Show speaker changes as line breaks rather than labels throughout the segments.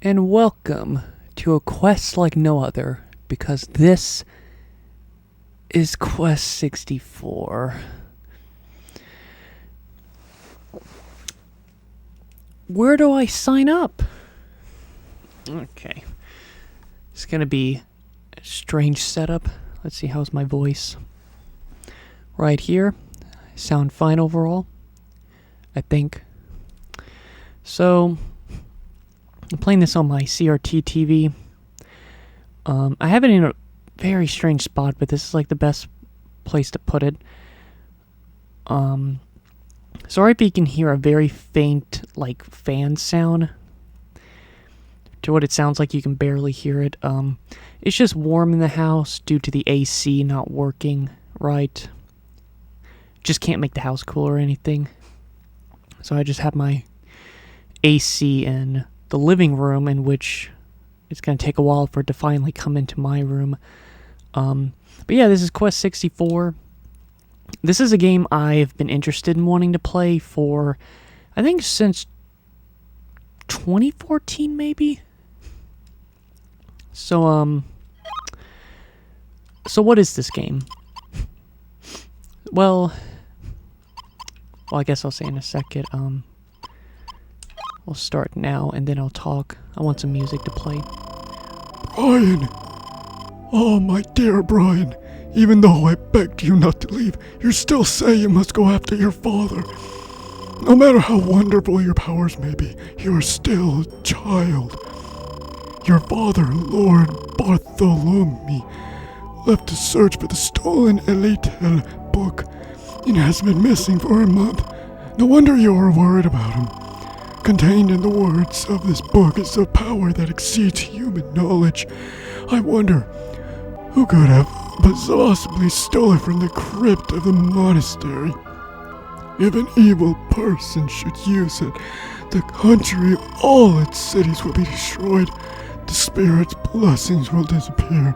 and welcome to a quest like no other, because this is Quest 64. Where do I sign up? Okay. It's gonna be a strange setup. Let's see, how's my voice? Right here. Sound fine overall, I think. So, I'm playing this on my CRT TV. I have it in a very strange spot, but this is like the best place to put it. Sorry if you can hear a very faint, like, fan sound. To what it sounds like, you can barely hear it. It's just warm in the house due to the AC not working right. Just can't make the house cool or anything. So I just have my AC in the living room, in which it's going to take a while for it to finally come into my room. But yeah, this is Quest 64. This is a game I've been interested in wanting to play for, I think, since 2014, maybe? So what is this game? Well, I guess I'll say in a second. We'll start now, and then I'll talk. I want some music to play.
Brian! Oh, my dear Brian. Even though I begged you not to leave, you still say you must go after your father. No matter how wonderful your powers may be, you are still a child. Your father, Lord Bartholomew, left to search for the stolen Elitel book. It has been missing for a month. No wonder you are worried about him. Contained in the words of this book is a power that exceeds human knowledge. I wonder, who could have possibly stolen from the crypt of the monastery? If an evil person should use it, the country, all its cities will be destroyed. The spirit's blessings will disappear,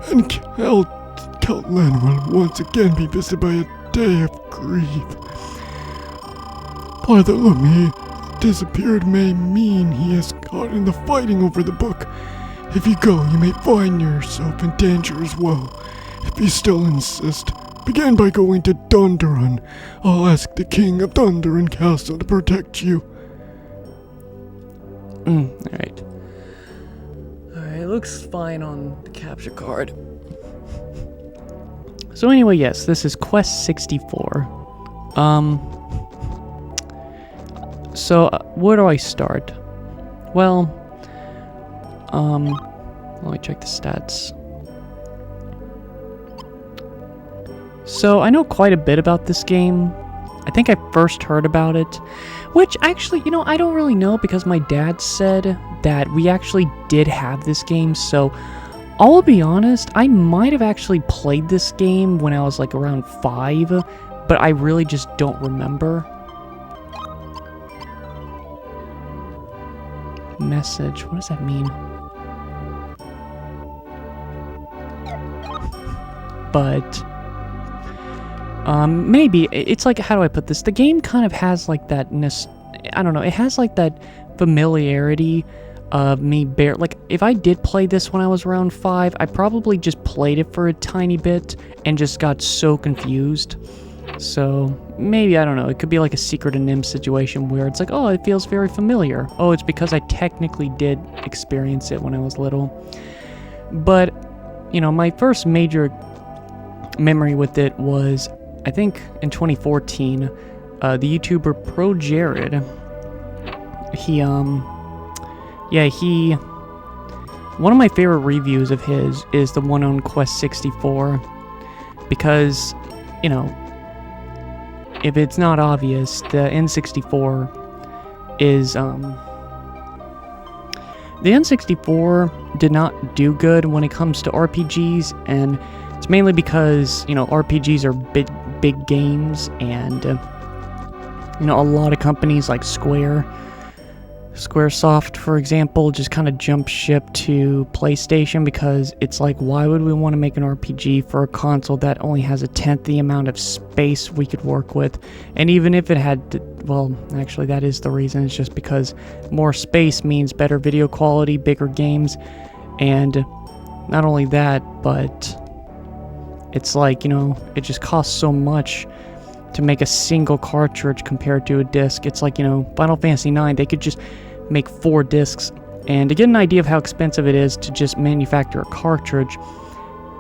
and Keltland will once again be visited by a day of grief. Bartholomew disappeared may mean he has caught in the fighting over the book. If you go, you may find yourself in danger as well. If you still insist, begin by going to Dunderun. I'll ask the king of Dunderun Castle to protect you.
Alright. Alright, it looks fine on the capture card. So anyway, yes, this is Quest 64. So, where do I start? Well, let me check the stats. So, I know quite a bit about this game. I think I first heard about it, which actually, I don't really know, because my dad said that we actually did have this game, so I'll be honest, I might have actually played this game when I was like around 5, but I really just don't remember. Message, what does that mean? But maybe it's like, how do I put this? The game kind of has like that I don't know, it has like that familiarity of me like, if I did play this when I was around 5, I probably just played it for a tiny bit and just got so confused. So, maybe, I don't know, it could be like a Secret of NIMS situation where it's like, oh, it feels very familiar. Oh, it's because I technically did experience it when I was little. But, my first major memory with it was, I think, in 2014, the YouTuber Pro Jared, one of my favorite reviews of his is the one on Quest 64, because, if it's not obvious, the N64 is, the N64 did not do good when it comes to RPGs, and it's mainly because, RPGs are big games, and, a lot of companies like Squaresoft, for example, just kind of jumped ship to PlayStation, because it's like, why would we want to make an RPG for a console that only has a tenth the amount of space we could work with? And even if it well, actually that is the reason. It's just because more space means better video quality, bigger games, and not only that, but it's like, you know, it just costs so much to make a single cartridge compared to a disc. It's like, you know, Final Fantasy IX, they could just make 4 discs. And to get an idea of how expensive it is to just manufacture a cartridge,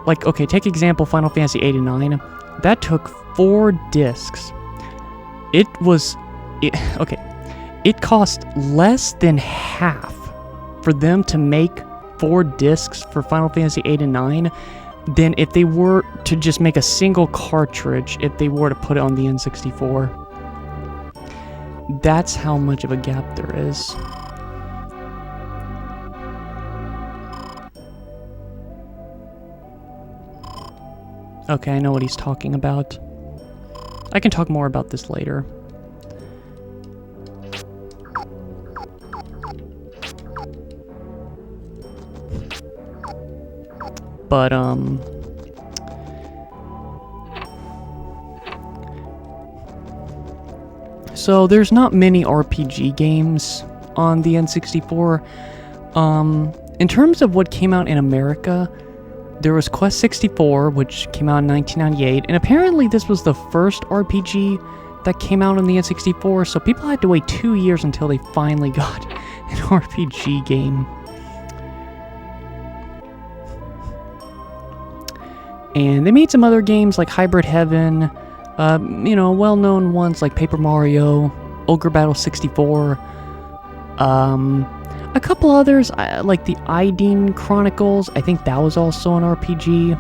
like, okay, take example Final Fantasy 8 and 9. That took 4 discs. It cost less than half for them to make 4 discs for Final Fantasy 8 and 9 than if they were to just make a single cartridge if they were to put it on the N64. That's how much of a gap there is. Okay, I know what he's talking about. I can talk more about this later. But, so there's not many RPG games on the N64. In terms of what came out in America, there was Quest 64, which came out in 1998, and apparently this was the first RPG that came out on the N64, so people had to wait 2 years until they finally got an RPG game. And they made some other games like Hybrid Heaven, you know, well-known ones like Paper Mario, Ogre Battle 64, a couple others, like the Ideen Chronicles. I think that was also an RPG.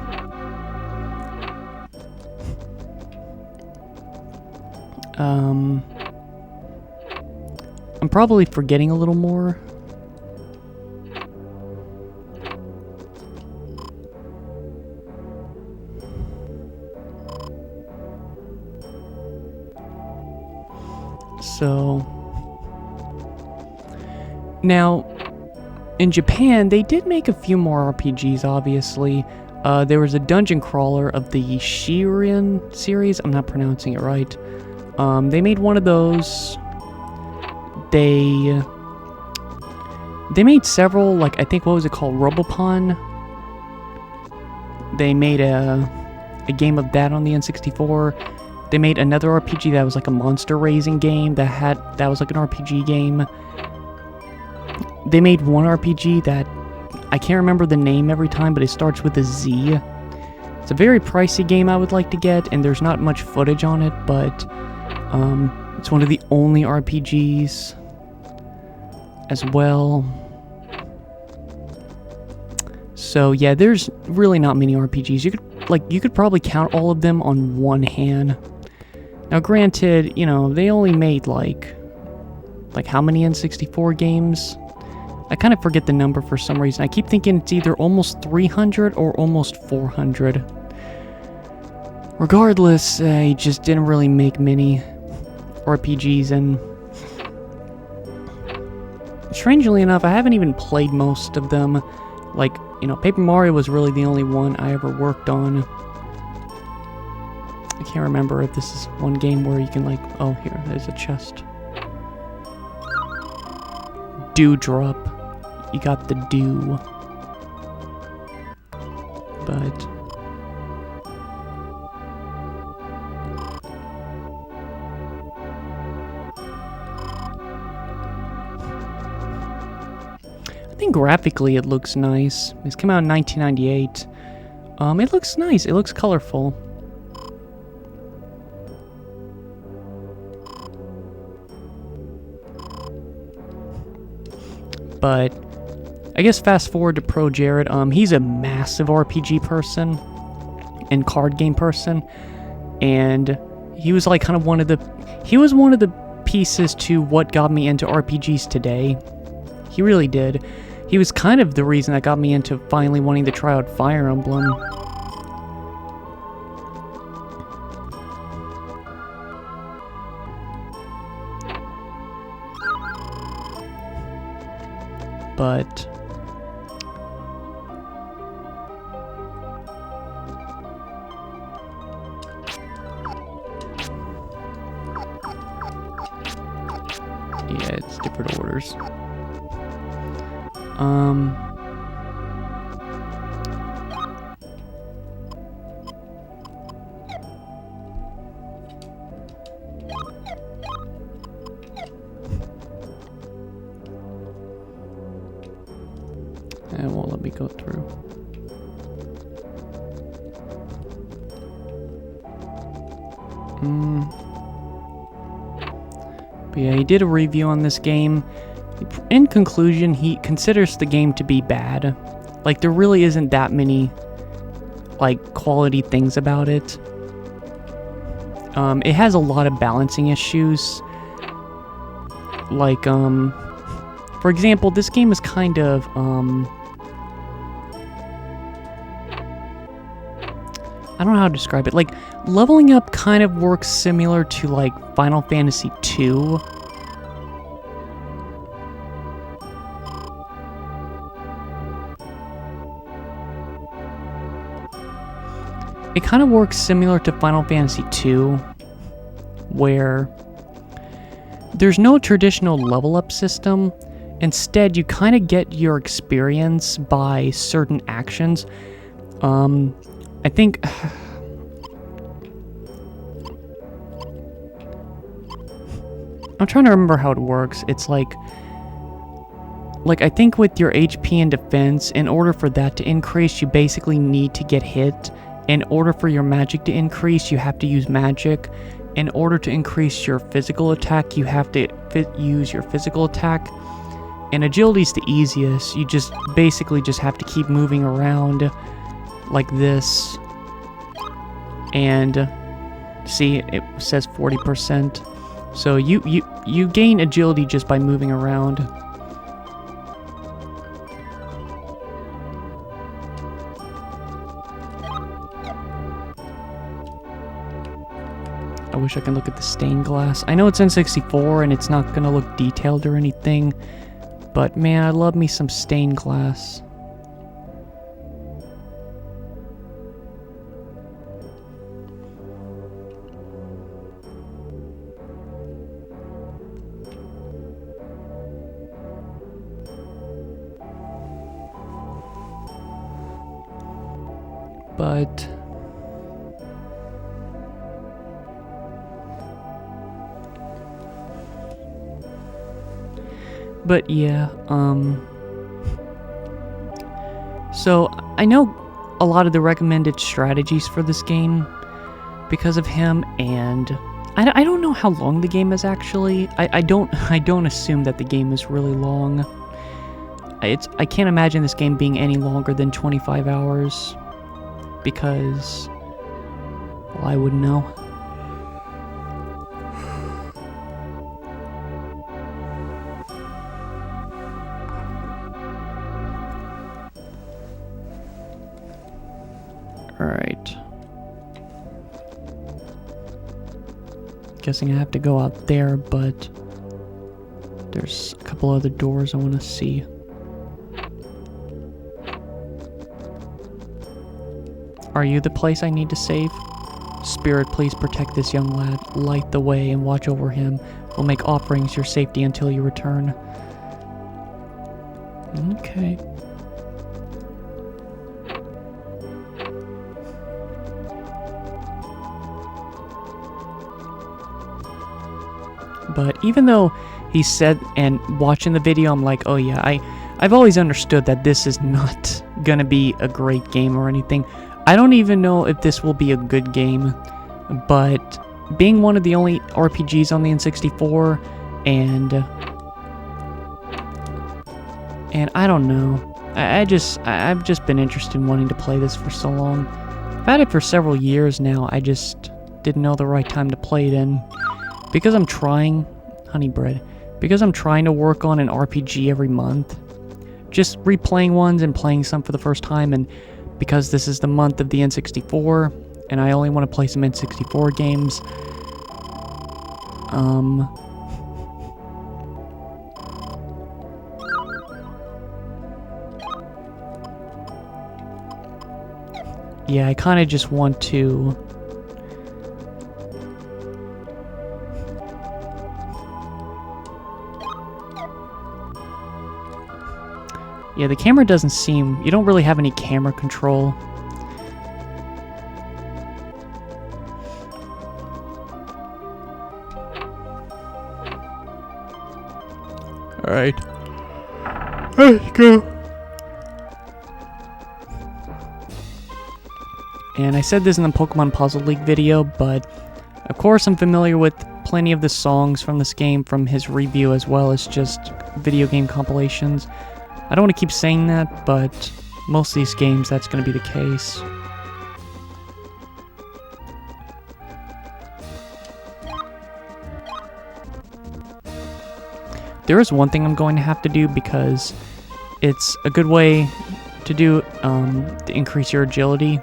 I'm probably forgetting a little more. So, now, in Japan, they did make a few more RPGs, obviously. There was a dungeon crawler of the Shirin series. I'm not pronouncing it right. They made one of those. They made several, like, I think, what was it called? Robopon? They made a game of that on the N64. They made another RPG that was like a monster raising game that was like an RPG game. They made one RPG that I can't remember the name every time, but it starts with a Z. It's a very pricey game I would like to get, and there's not much footage on it, but it's one of the only RPGs as well. So yeah, there's really not many RPGs. You could probably count all of them on one hand. Now granted, you know, they only made like how many N64 games? I kind of forget the number for some reason. I keep thinking it's either almost 300 or almost 400. Regardless, he just didn't really make many RPGs, and strangely enough, I haven't even played most of them. Like, you know, Paper Mario was really the only one I ever worked on. I can't remember if this is one game where you can, like, oh, here, there's a chest. Dewdrop. You got the dew. But I think graphically it looks nice. This came out in 1998. It looks nice. It looks colorful. But I guess fast forward to Pro Jared. He's a massive RPG person and card game person, and he was like kind of one of the pieces to what got me into RPGs today. He really did. He was kind of the reason that got me into finally wanting to try out Fire Emblem. But It's different orders. It won't let me go through. But yeah, he did a review on this game. In conclusion, he considers the game to be bad. Like, there really isn't that many, like, quality things about it. It has a lot of balancing issues. Like, for example, this game is kind of, I don't know how to describe it. Like, leveling up kind of works similar to, like, Final Fantasy II. It kind of works similar to Final Fantasy II, where there's no traditional level up system. Instead, you kind of get your experience by certain actions. I think... I'm trying to remember how it works. It's like I think with your HP and defense, in order for that to increase, you basically need to get hit. In order for your magic to increase, you have to use magic. In order to increase your physical attack, you have to use your physical attack. And agility is the easiest. You just basically just have to keep moving around like this. And see, it says 40%. So you gain agility just by moving around. I wish I could look at the stained glass. I know it's N64 and it's not gonna look detailed or anything, but man, I love me some stained glass. But yeah, so I know a lot of the recommended strategies for this game because of him, and I don't know how long the game is actually. I don't assume that the game is really long. I can't imagine this game being any longer than 25 hours because, well, I wouldn't know. Alright. Guessing I have to go out there, but there's a couple other doors I want to see. Are you the place I need to save? Spirit, please protect this young lad. Light the way and watch over him. We'll make offerings your safety until you return. Okay. But even though he said, and watching the video, I'm like, oh yeah, I've always understood that this is not gonna be a great game or anything. I don't even know if this will be a good game, but being one of the only RPGs on the N64, and I don't know, I've just been interested in wanting to play this for so long. I've had it for several years now. I just didn't know the right time to play it in. Because I'm trying, honey bread, because I'm trying to work on an RPG every month, just replaying ones and playing some for the first time, and because this is the month of the N64, and I only want to play some N64 games, yeah, I kind of just want to Yeah, the camera doesn't seem... You don't really have any camera control.
Alright. There you go.
And I said this in the Pokemon Puzzle League video, but of course I'm familiar with plenty of the songs from this game from his review as well as just video game compilations. I don't want to keep saying that, but most of these games that's going to be the case. There is one thing I'm going to have to do because it's a good way to do to increase your agility.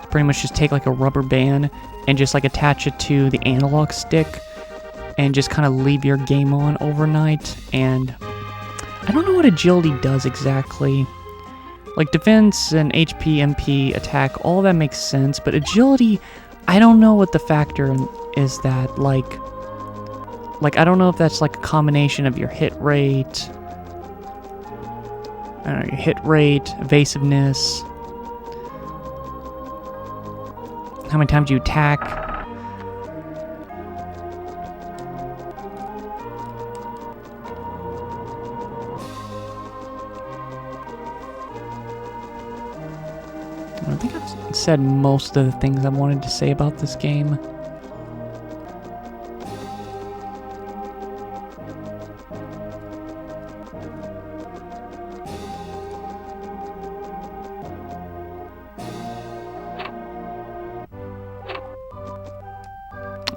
Pretty much just take like a rubber band and just like attach it to the analog stick and just kind of leave your game on overnight. And I don't know what agility does exactly. Like defense and HP, MP, attack, all that makes sense, but agility, I don't know what the factor is that, like I don't know if that's like a combination of your hit rate, I don't know, your hit rate, evasiveness, how many times you attack. I think I've said most of the things I wanted to say about this game.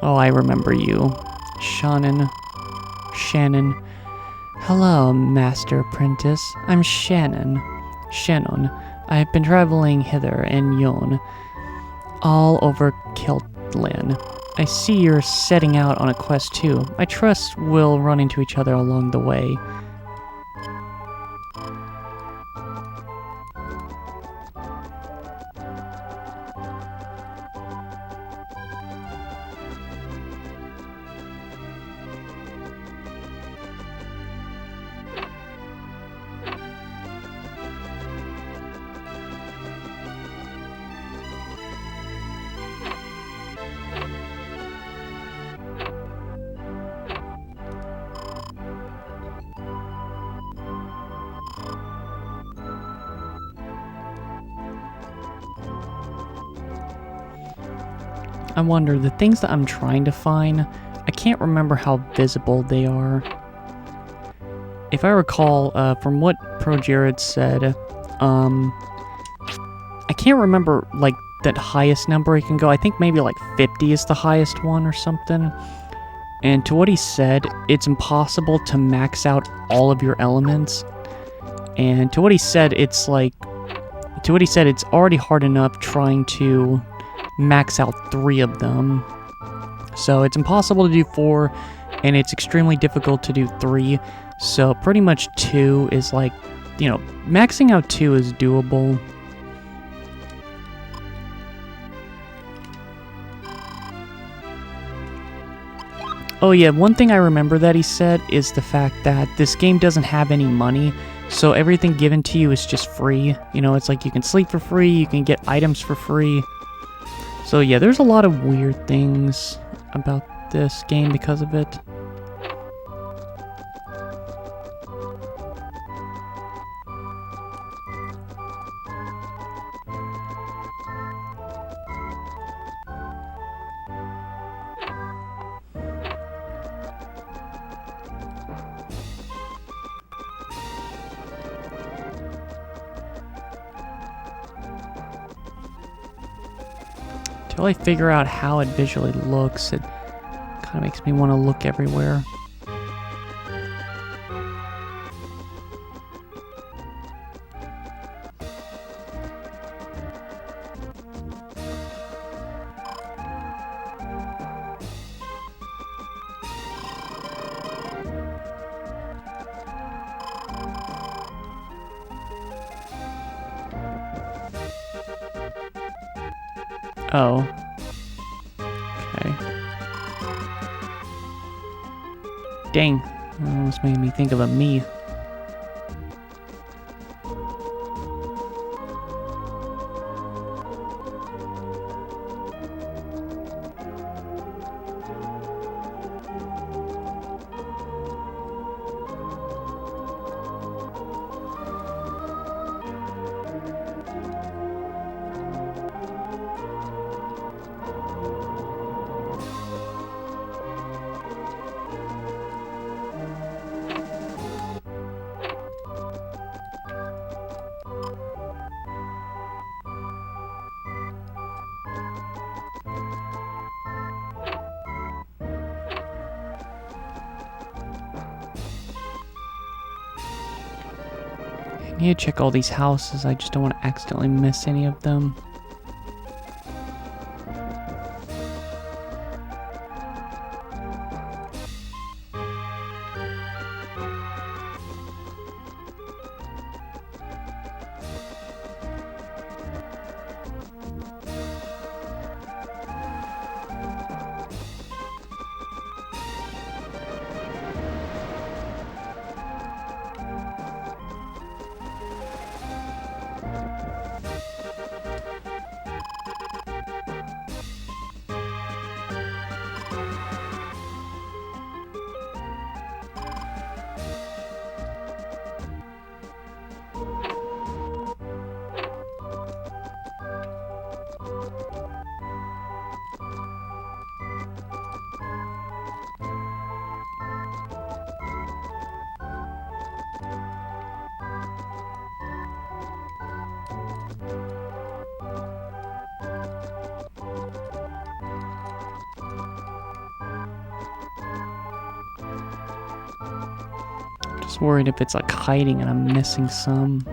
Oh, I remember you. Shannon. Hello, Master Apprentice. I'm Shannon. I have been traveling hither and yon, all over Kiltland. I see you're setting out on a quest too. I trust we'll run into each other along the way. I wonder, the things that I'm trying to find, I can't remember how visible they are. If I recall, from what Pro Jared said, I can't remember, like, that highest number he can go. I think maybe, like, 50 is the highest one or something. And to what he said, it's impossible to max out all of your elements. And to what he said, it's like... To what he said, it's already hard enough trying to max out 3 of them. So it's impossible to do 4, and it's extremely difficult to do 3. So pretty much 2 is like, you know, maxing out 2 is doable. Oh yeah, one thing I remember that he said is the fact that this game doesn't have any money, so everything given to you is just free. You know, it's like you can sleep for free, you can get items for free. So yeah, there's a lot of weird things about this game because of it. Until I figure out how it visually looks, it kind of makes me want to look everywhere. Oh. Okay. Dang. That almost made me think of a me. I need to check all these houses. I just don't want to accidentally miss any of them. Just worried if it's like hiding and I'm missing some.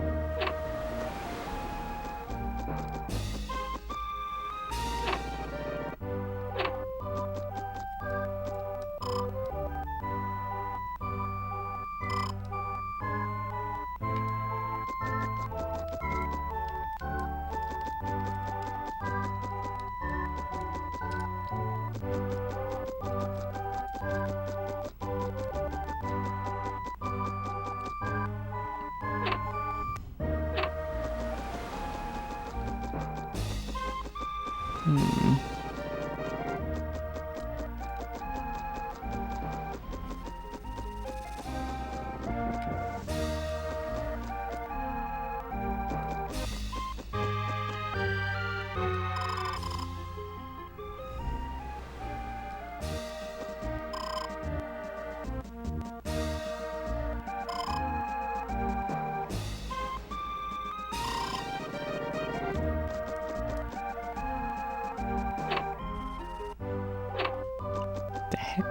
The heck?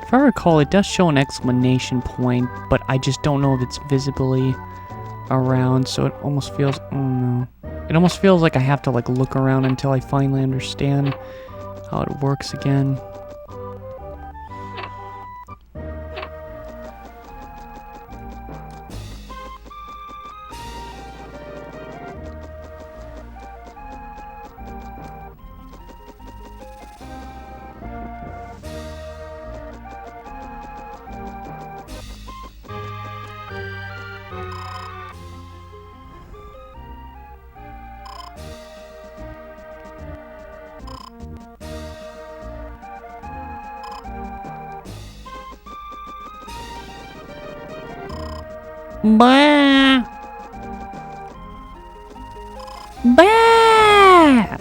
If I recall, it does show an exclamation point, but I just don't know if it's visibly around, so it almost feels... oh no. It almost feels like I have to like look around until I finally understand how it works again. Bah! Bah!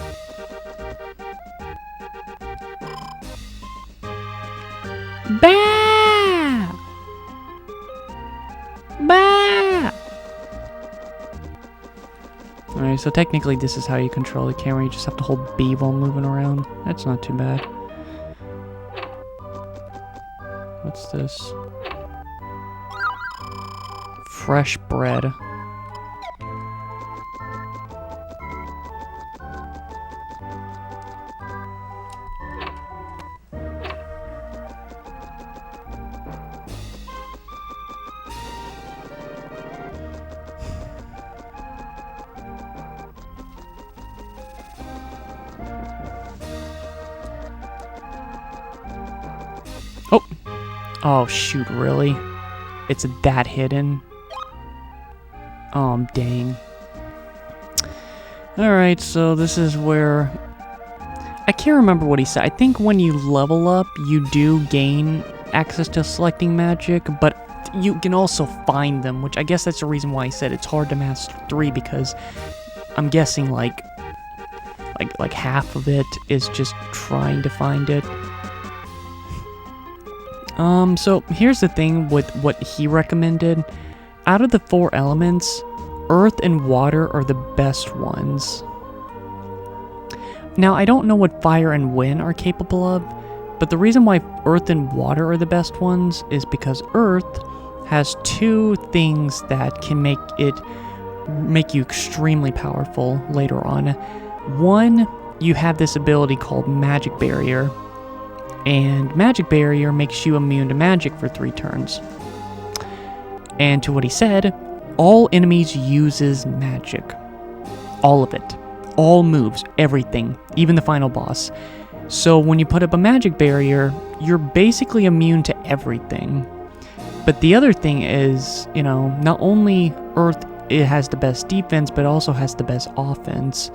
Bah! Bah! Alright, so technically this is how you control the camera. You just have to hold B while moving around. That's not too bad. What's this? Fresh bread. Oh! Oh shoot, really? It's that hidden? Oh, dang. Alright, so this is where... I can't remember what he said. I think when you level up, you do gain access to selecting magic, but you can also find them, which I guess that's the reason why he said it's hard to master 3, because I'm guessing like half of it is just trying to find it. So here's the thing with what he recommended. Out of the 4 elements, earth and water are the best ones. Now, I don't know what fire and wind are capable of, but the reason why earth and water are the best ones is because earth has two things that can make you extremely powerful later on. One, you have this ability called Magic Barrier, and Magic Barrier makes you immune to magic for 3 turns. And to what he said, all enemies uses magic. All of it. All moves, everything, even the final boss. So when you put up a Magic Barrier, you're basically immune to everything. But the other thing is, you know, not only Earth, it has the best defense, but also has the best offense.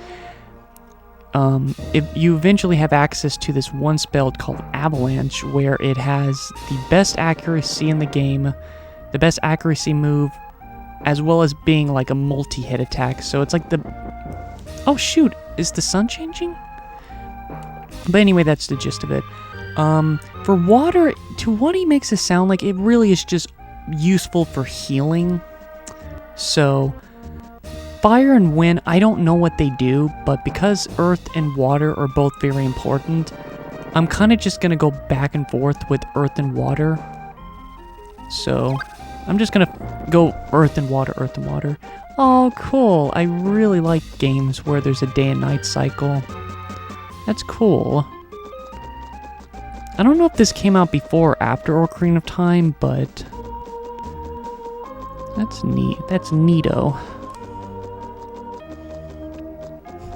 If you eventually have access to this one spell called Avalanche, where it has the best accuracy in the game, the best accuracy move, as well as being like a multi-hit attack. So it's like the... Oh shoot, is the sun changing? But anyway, that's the gist of it. For water, to what he makes it sound like, it really is just useful for healing. So, fire and wind, I don't know what they do, but because earth and water are both very important, I'm kind of just going to go back and forth with earth and water. So, I'm just going to go earth and water, earth and water. Oh, cool. I really like games where there's a day and night cycle. That's cool. I don't know if this came out before or after Ocarina of Time, but that's neat. That's neato.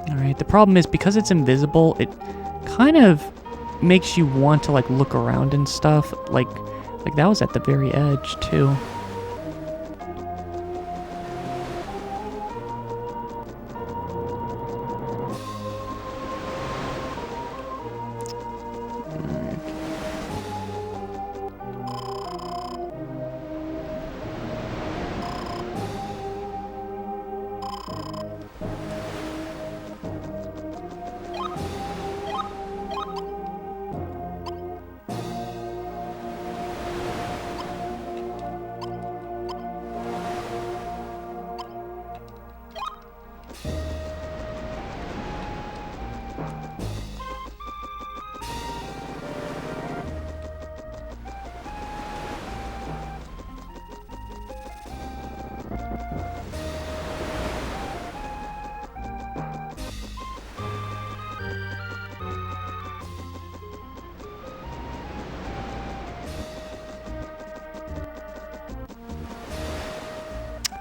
Alright, the problem is because it's invisible, it kind of makes you want to like look around and stuff. Like that was at the very edge too.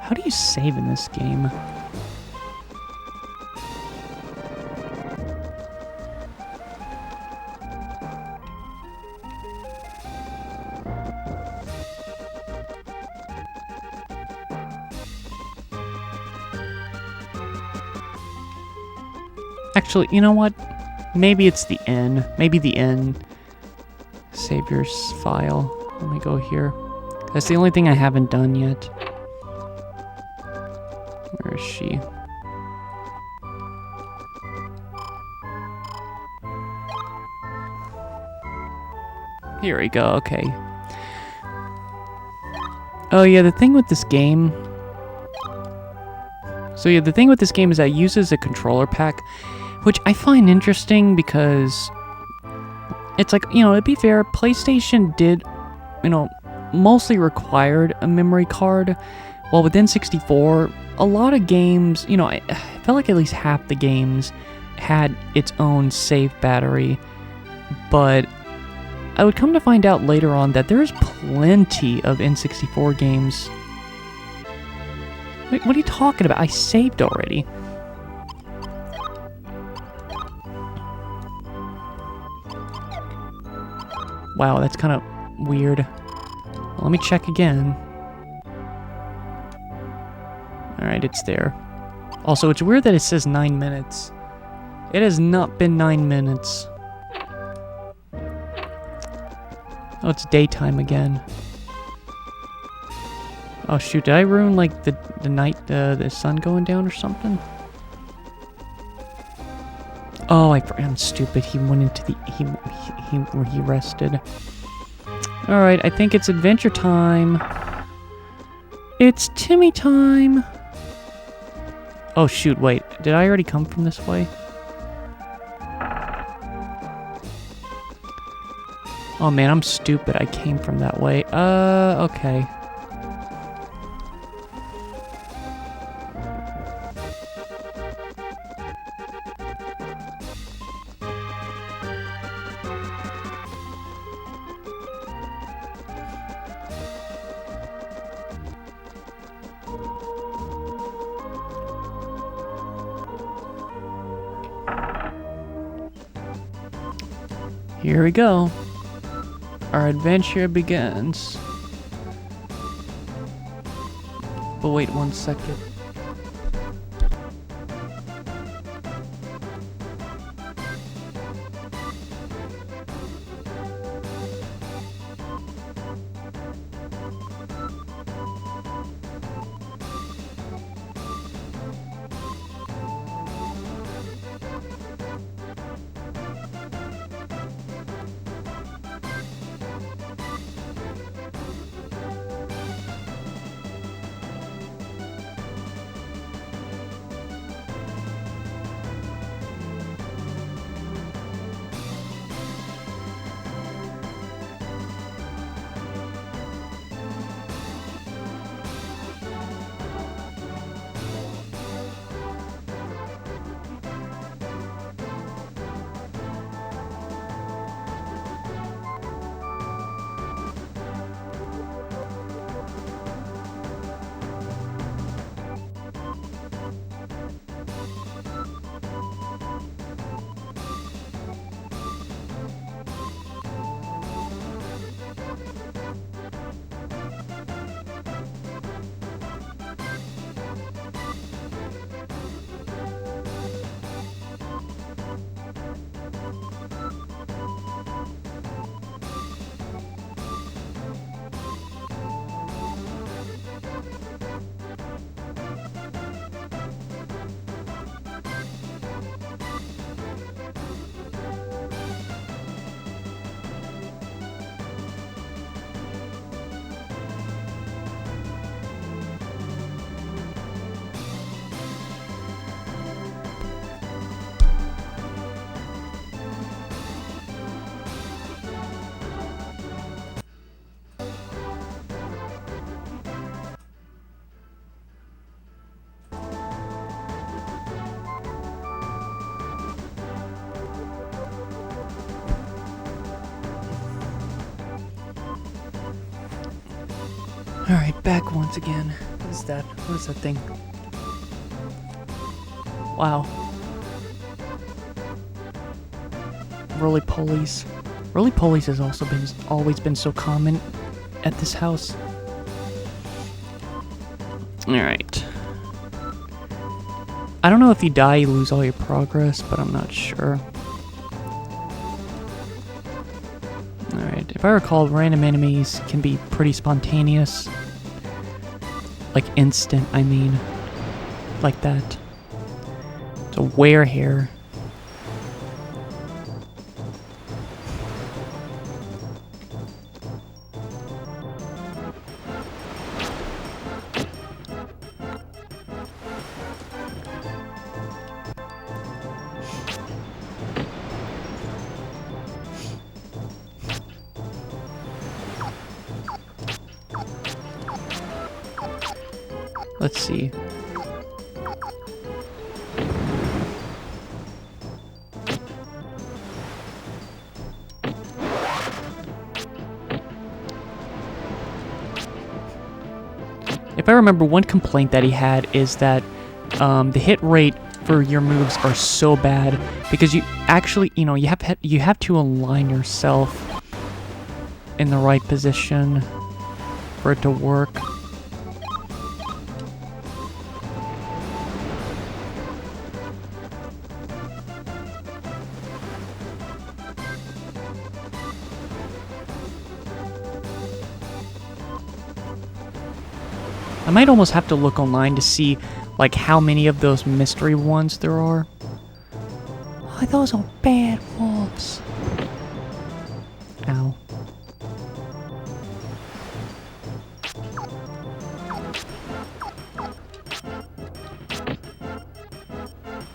How do you save in this game? Actually, you know what? Maybe it's the N. Maybe the N. Save your file. Let me go here. That's the only thing I haven't done yet. Where is she? Here we go, okay. Oh yeah, the thing with this game... So yeah, the thing with this game is that it uses a controller pack, which I find interesting because... It's like, you know, to be fair, PlayStation did, you know, mostly required a memory card, while with N64, a lot of games, you know, I felt like at least half the games had its own save battery, but I would come to find out later on that there's plenty of N64 games. Wait, what are you talking about? I saved already. Wow, that's kind of weird. Well, let me check again. Alright, it's there. Also, it's weird that it says 9 minutes. It has not been 9 minutes. Oh, it's daytime again. Oh shoot, did I ruin like the night, the sun going down or something? Oh, I'm stupid. He went into the, he rested. Alright, I think it's adventure time. It's Timmy time! Oh shoot, wait, did I already come from this way? Oh man, I'm stupid. I came from that way. Okay. Here we go. Our adventure begins. But wait 1 second. Alright, back once again. What is that? What is that thing? Wow. Roly-polies. Roly-polies has also always been so common at this house. Alright. I don't know if you die, you lose all your progress, but I'm not sure. Alright, if I recall, random enemies can be pretty spontaneous. Like instant, I mean. Like that. It's a werehair. Let's see. If I remember, one complaint that he had is that the hit rate for your moves are so bad because you actually, you have to align yourself in the right position for it to work. I might almost have to look online to see, like, how many of those mystery ones there are. Oh, those are bad wolves. Ow.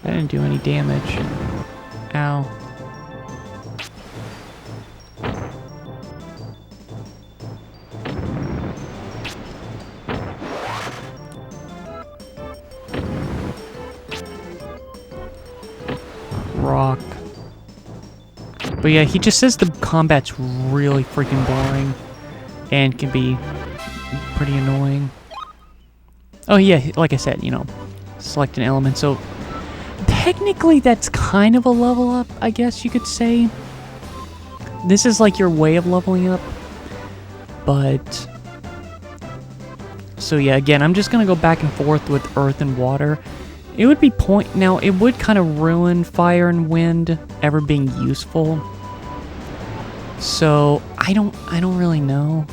That didn't do any damage. Ow. rock. But yeah, he just says the combat's really freaking boring and can be pretty annoying. Oh yeah, like I said, you know, select an element. So technically that's kind of a level up, I guess you could say. This is like your way of leveling up. But so yeah, again, I'm just gonna go back and forth with earth and water. It would be now it would kind of ruin fire and wind ever being useful. So I don't really know.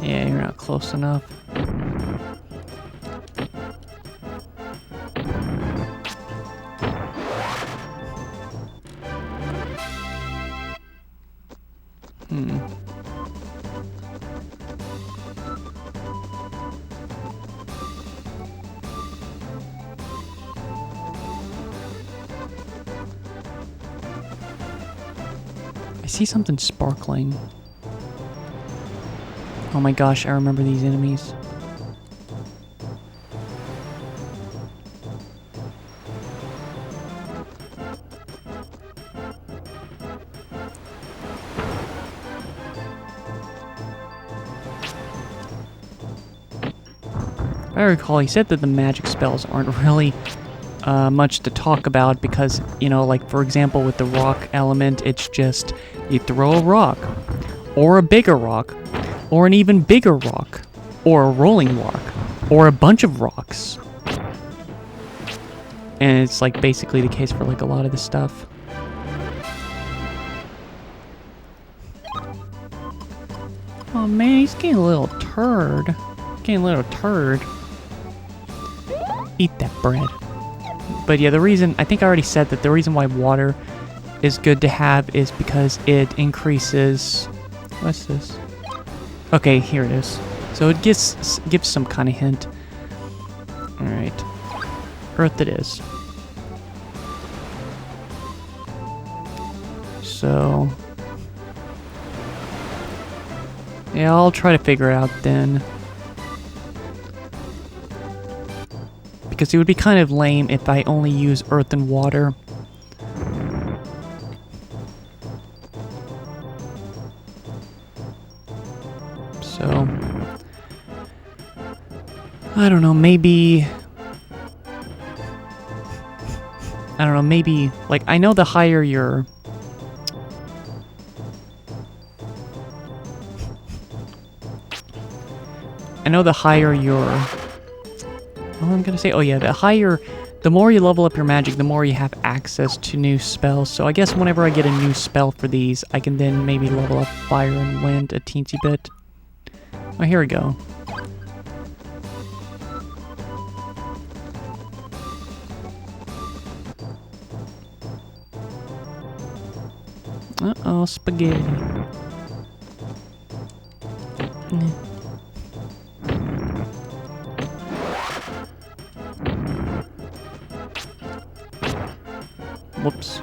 Yeah, you're not close enough. I see something sparkling. Oh my gosh, I remember these enemies. If I recall, he said that the magic spells aren't really much to talk about because, you know, like for example with the rock element, it's just you throw a rock, or a bigger rock, or an even bigger rock, or a rolling rock, or a bunch of rocks. And it's like basically the case for like a lot of this stuff. Oh man, he's getting a little turd. Getting a little turd. Eat that bread. But yeah, the reason, I think I already said that the reason why water is good to have is because it increases... What's this? Okay, here it is. So it gives some kind of hint. Alright. Earth it is. So... yeah, I'll try to figure it out then. Because it would be kind of lame if I only use earth and water. So, I don't know, maybe... I don't know, maybe... Like, I know the higher your... I know the higher your... What am I gonna say? Oh yeah, the more you level up your magic, the more you have access to new spells. So I guess whenever I get a new spell for these, I can then maybe level up fire and wind a teensy bit. Oh, here we go. Uh-oh, spaghetti. Whoops.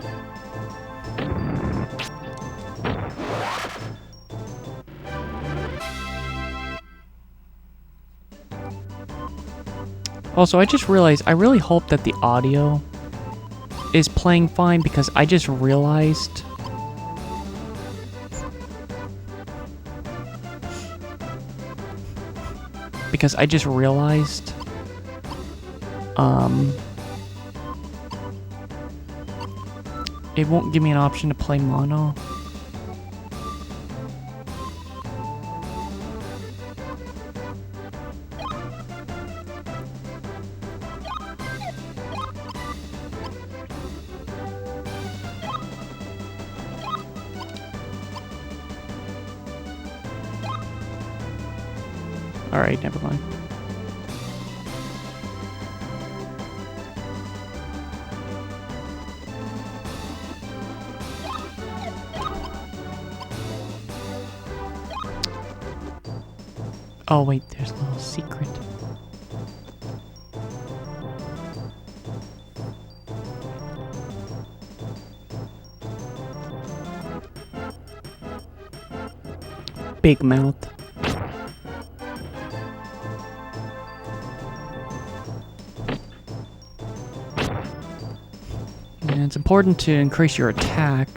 Also, I just realized, I really hope that the audio is playing fine because I just realized... it won't give me an option to play mono. Alright, never mind. Oh, wait, there's a little secret. Big mouth. And it's important to increase your attack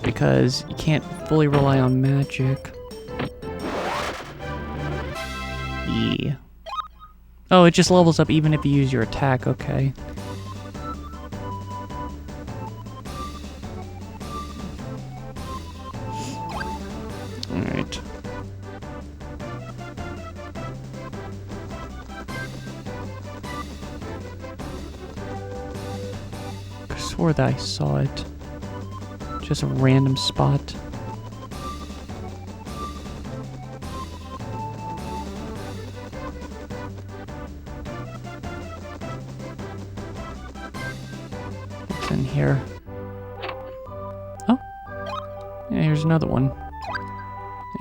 because you can't fully rely on magic. Yeah. Oh, it just levels up even if you use your attack, okay. Alright. I swore that I saw it. Just a random spot. What's in here? Oh. Yeah, here's another one.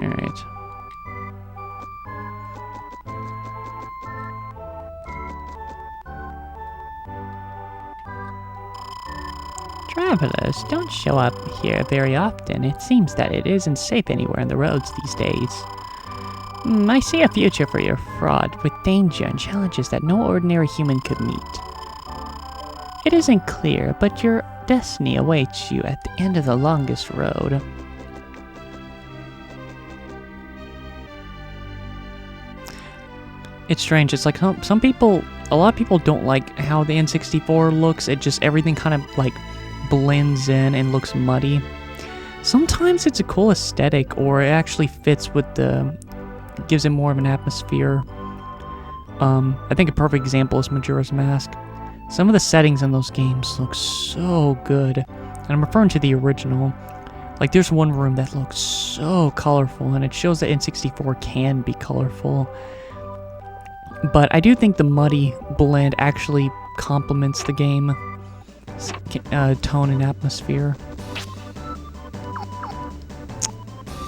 Alright. Travelers don't show up here very often. It seems that it isn't safe anywhere on the roads these days. I see a future for your fraud, with danger and challenges that no ordinary human could meet. It isn't clear, but your destiny awaits you at the end of the longest road. It's strange. It's like some people, a lot of people don't like how the N64 looks. It just, everything kind of like blends in and looks muddy. Sometimes it's a cool aesthetic, or it actually fits with the, gives it more of an atmosphere. I think a perfect example is Majora's Mask. Some of the settings in those games look so good. And I'm referring to the original. Like, there's one room that looks so colorful, and it shows that N64 can be colorful. But I do think the muddy blend actually complements the game tone and atmosphere.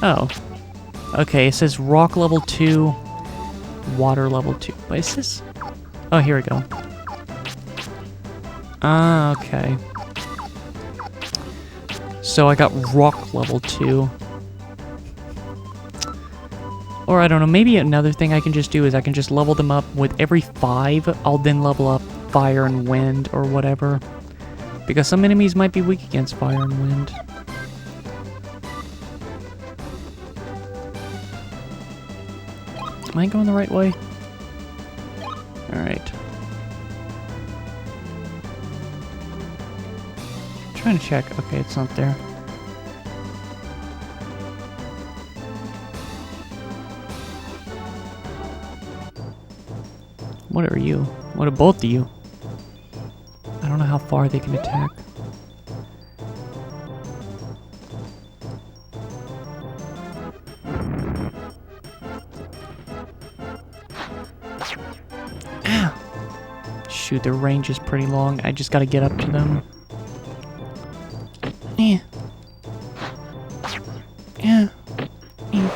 Oh. Okay, it says rock level 2, water level 2. But is this... Oh, here we go. Ah, okay. So I got rock level 2. Or I don't know, maybe another thing I can just do is I can just level them up with every 5, I'll then level up fire and wind or whatever. Because some enemies might be weak against fire and wind. Am I going the right way? Alright. Trying to check. Okay, it's not there. What are you? What are both of you? I don't know how far they can attack. Ow! Shoot, their range is pretty long. I just gotta get up to them. Yeah. Yeah. Yeah.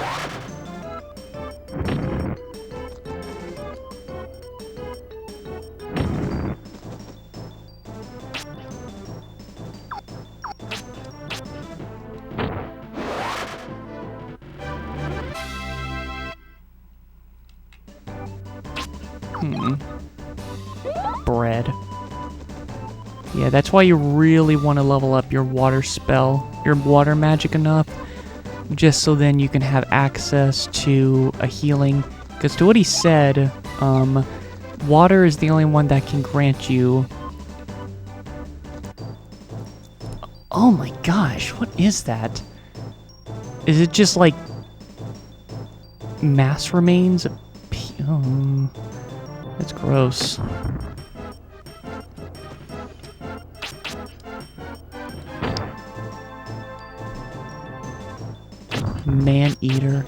Bread. Yeah, that's why you really want to level up your water spell, your water magic enough, just so then you can have access to a healing. Because to what he said, water is the only one that can grant you... Oh my gosh, what is that? Is it just like mass remains? That's gross. Man-eater.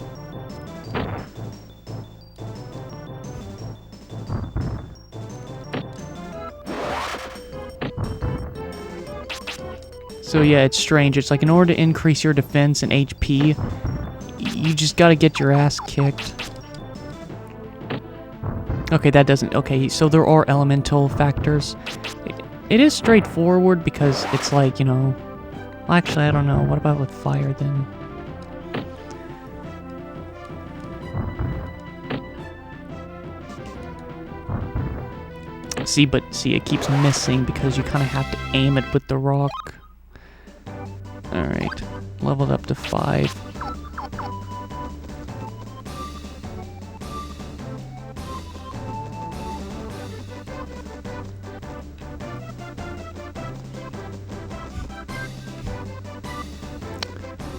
So yeah, it's strange. It's like in order to increase your defense and HP, you just gotta get your ass kicked. Okay, that doesn't... Okay, so there are elemental factors. It is straightforward because it's like, you know... Well, actually, I don't know. What about with fire, then? See, but see, it keeps missing because you kind of have to aim it with the rock. Alright, leveled up to 5.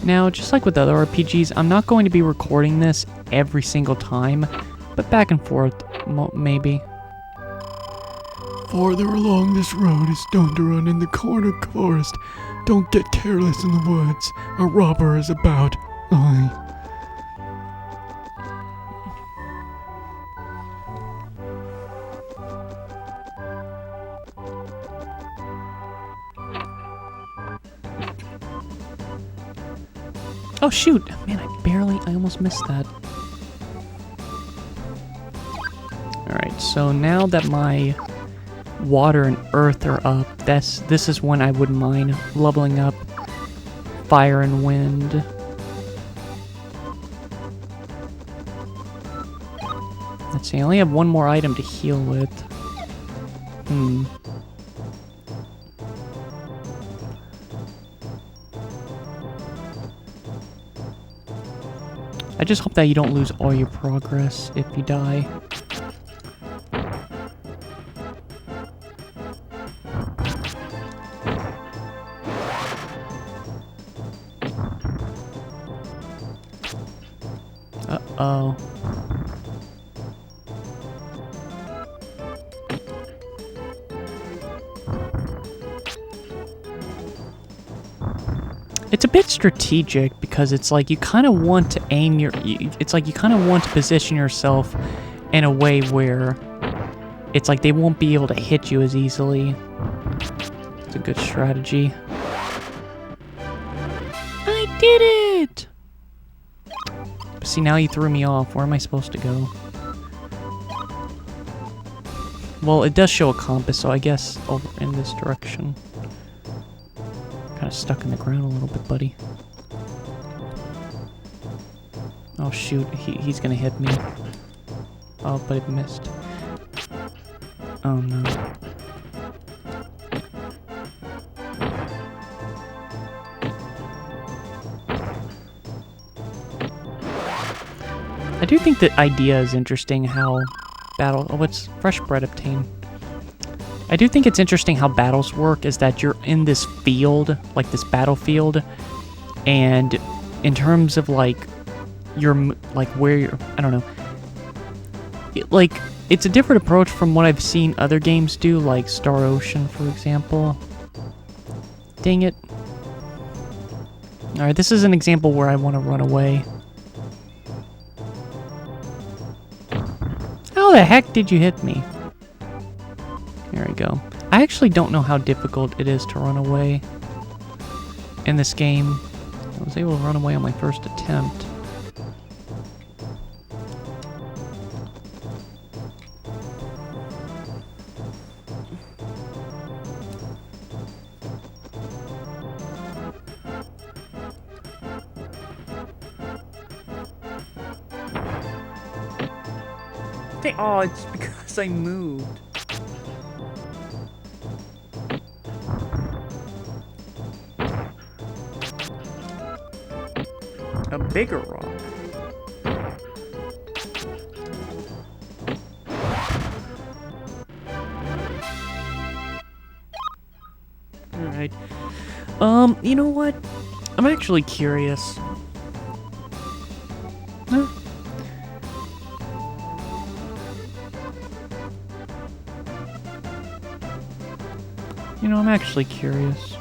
Now, just like with other RPGs, I'm not going to be recording this every single time, but back and forth, maybe.
Farther along this road is stone to run in the corner forest. Don't get careless in the woods. A robber is about. Aye.
Oh shoot! Man, I almost missed that. Alright, so now that my water and earth are up, this is when I wouldn't mind leveling up fire and wind. Let's see, I only have one more item to heal with. I just hope that you don't lose all your progress if you die. Uh-oh. It's a bit strategic because it's like you kind of want to aim your... It's like you kind of want to position yourself in a way where it's like they won't be able to hit you as easily. It's a good strategy. I did it! But see, now you threw me off. Where am I supposed to go? Well, it does show a compass, so I guess over in this direction. Kind of stuck in the ground a little bit, buddy. Oh shoot, he's gonna hit me. Oh, but it missed. Oh no. I do think the idea is interesting how battle... Oh, it's fresh bread obtained. I do think it's interesting how battles work, is that you're in this field, like this battlefield, and in terms of like, where you're, I don't know, it's a different approach from what I've seen other games do, like Star Ocean, for example. Dang it. Alright, this is an example where I want to run away. How the heck did you hit me? There we go. I actually don't know how difficult it is to run away in this game. I was able to run away on my first attempt. Oh, it's because I moved. A bigger rock. Alright. You know what? I'm actually curious. Huh? You know, I'm actually curious.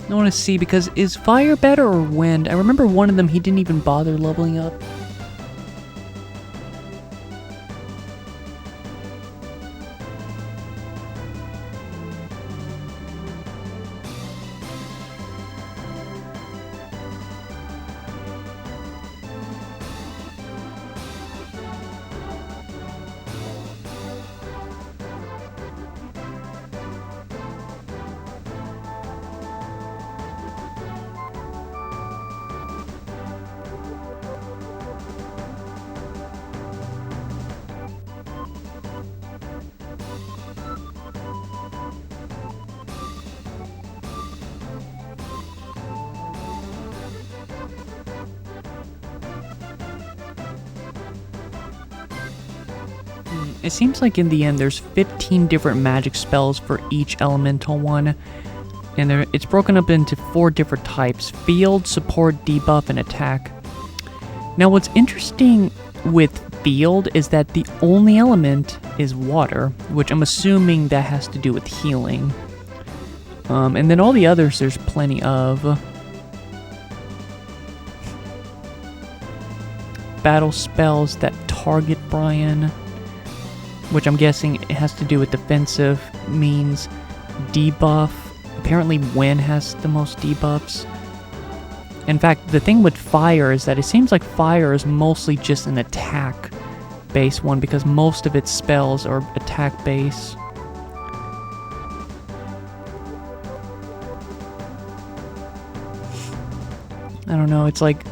I want to see, because is fire better or wind? I remember one of them he didn't even bother leveling up. it seems like in the end there's 15 different magic spells for each elemental one. And it's broken up into 4 different types: field, support, debuff, and attack. Now what's interesting with field is that the only element is water, which I'm assuming that has to do with healing. And then all the others there's plenty of. Battle spells that target Brian, which I'm guessing it has to do with defensive means. Debuff. Apparently Wind has the most debuffs. In fact, the thing with Fire is that it seems like Fire is mostly just an attack-based one because most of its spells are attack-based. I don't know, it's like...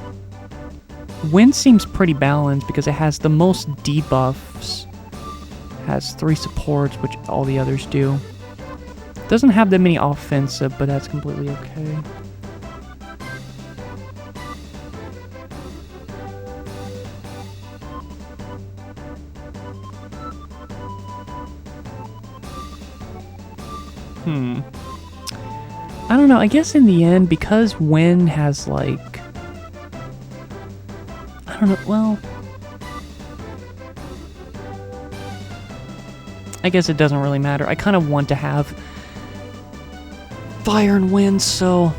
Wind seems pretty balanced because it has the most debuffs. Has 3 supports, which all the others do. Doesn't have that many offensive, but that's completely okay. I don't know, I guess in the end, because Wind has like... I don't know, well... I guess it doesn't really matter. I kind of want to have Fire and Wind, so...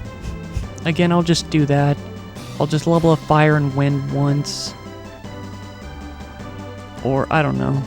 Again, I'll just do that. I'll just level up Fire and Wind once. Or, I don't know.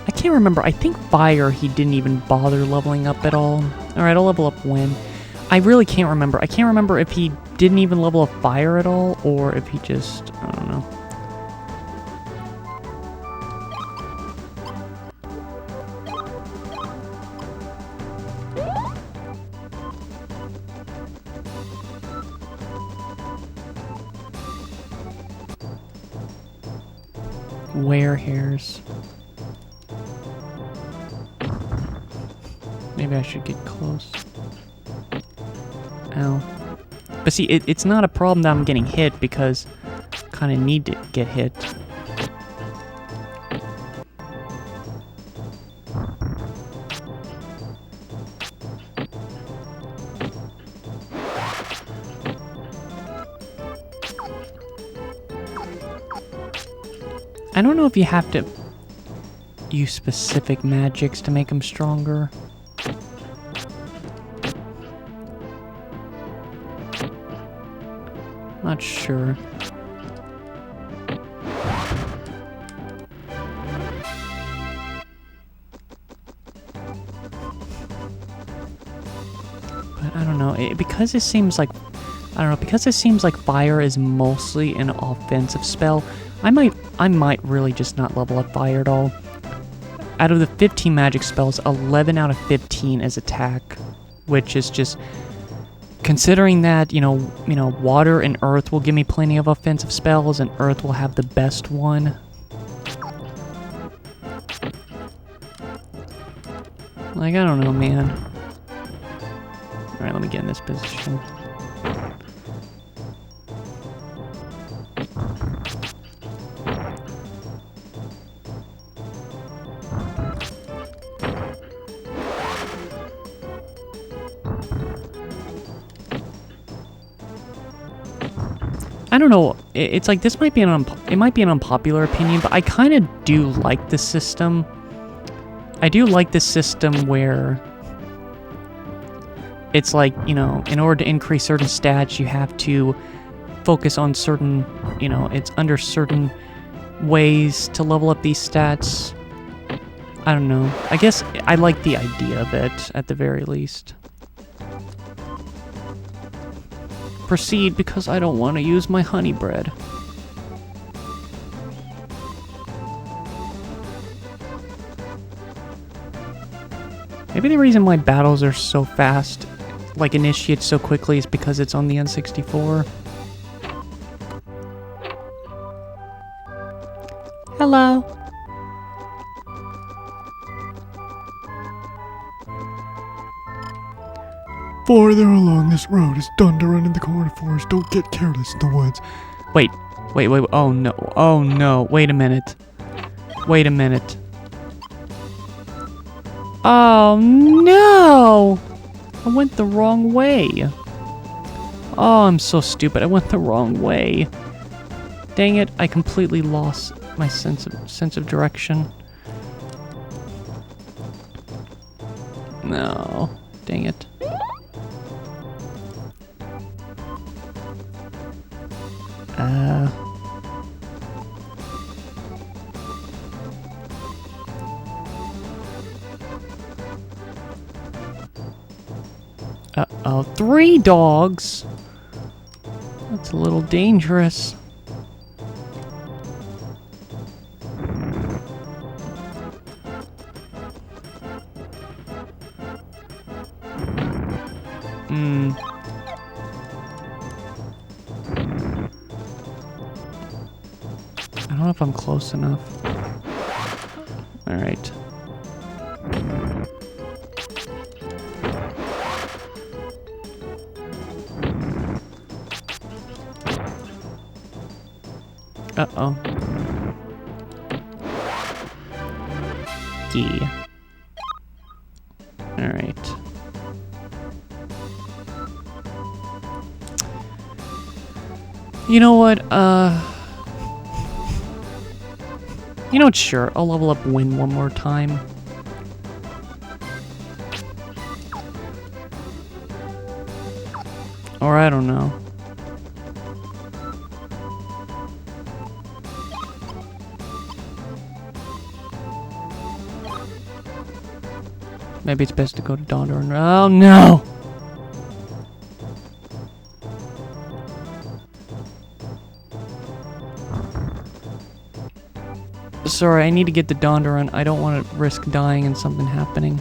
I can't remember. I think Fire he didn't even bother leveling up at all. Alright, I'll level up Wind. I really can't remember. I can't remember if he didn't even level up Fire at all, or if he just... I don't know. Wear hairs. Maybe I should get close. Ow. But see, it's not a problem that I'm getting hit because I kind of need to get hit. I don't know if you have to use specific magics to make them stronger. Not sure. But I don't know, because it seems like, I don't know, because it seems like Fire is mostly an offensive spell, I might really just not level up Fire at all. Out of the 15 magic spells, 11 out of 15 is attack, which is just... Considering that, you know, Water and Earth will give me plenty of offensive spells, and Earth will have the best one. Like, I don't know, man. Alright, let me get in this position. I don't know. It's like this might be it might be an unpopular opinion, but I kind of do like the system. I do like the system where it's like, you know, in order to increase certain stats, you have to focus on certain, you know, it's under certain ways to level up these stats. I don't know. I guess I like the idea of it, at the very least. Proceed because I don't want to use my honey bread. Maybe the reason why battles are so fast, like initiate so quickly, is because it's on the N64. Hello.
Farther along this road is Dunder in the corner forest. Don't get careless in the woods.
Wait. Oh no. Oh no. Wait a minute. Wait a minute. Oh no! I went the wrong way. Oh, I'm so stupid. I went the wrong way. Dang it! I completely lost my sense of direction. No. Dang it. Uh-oh, 3 dogs? That's a little dangerous. I don't know if I'm close enough. Alright. Uh-oh. Yeah. Alright. You know what, you know what, sure, I'll level up Win one more time. Or I don't know. Maybe it's best to go to Donder and... Oh, no! Sorry, I need to get the Dondoran. I don't want to risk dying and something happening.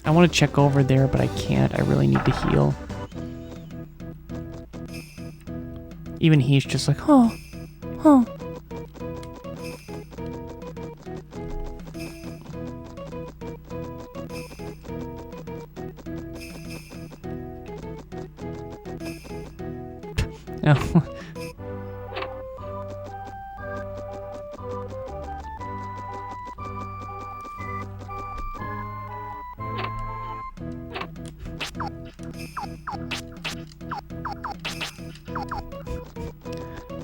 I want to check over there, but I can't. I really need to heal. Even he's just like, huh. Oh.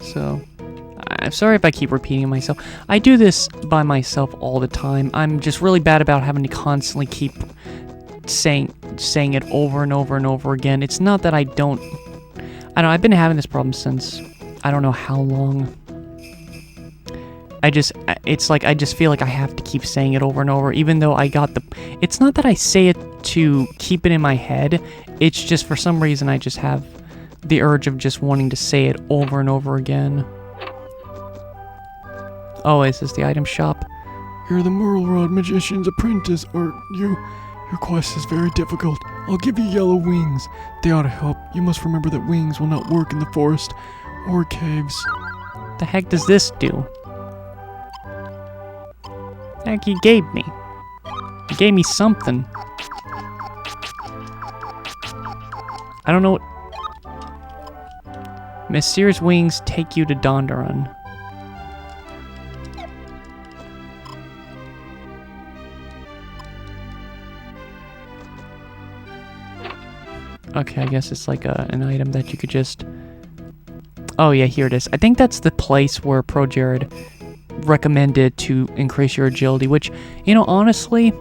So, I'm sorry if I keep repeating myself. I do this by myself all the time. I'm just really bad about having to constantly keep saying it over and over and over again. It's not that I don't... I've been having this problem since I don't know how long. It's like I just feel like I have to keep saying it over and over, even though I got the... It's not that I say it to keep it in my head. It's just for some reason I just have the urge of just wanting to say it over and over again. Oh, is this the item shop?
You're the Merle Rod Magician's apprentice, aren't you? Your quest is very difficult. I'll give you yellow wings. They ought to help. You must remember that wings will not work in the forest or caves.
The heck does this do? Heck, he gave me. He gave me something. I don't know what... Mysterious wings take you to Dondaran. Okay, I guess it's like an item that you could just... Oh yeah, here it is. I think that's the place where Pro Jared recommended to increase your agility, which, you know, honestly,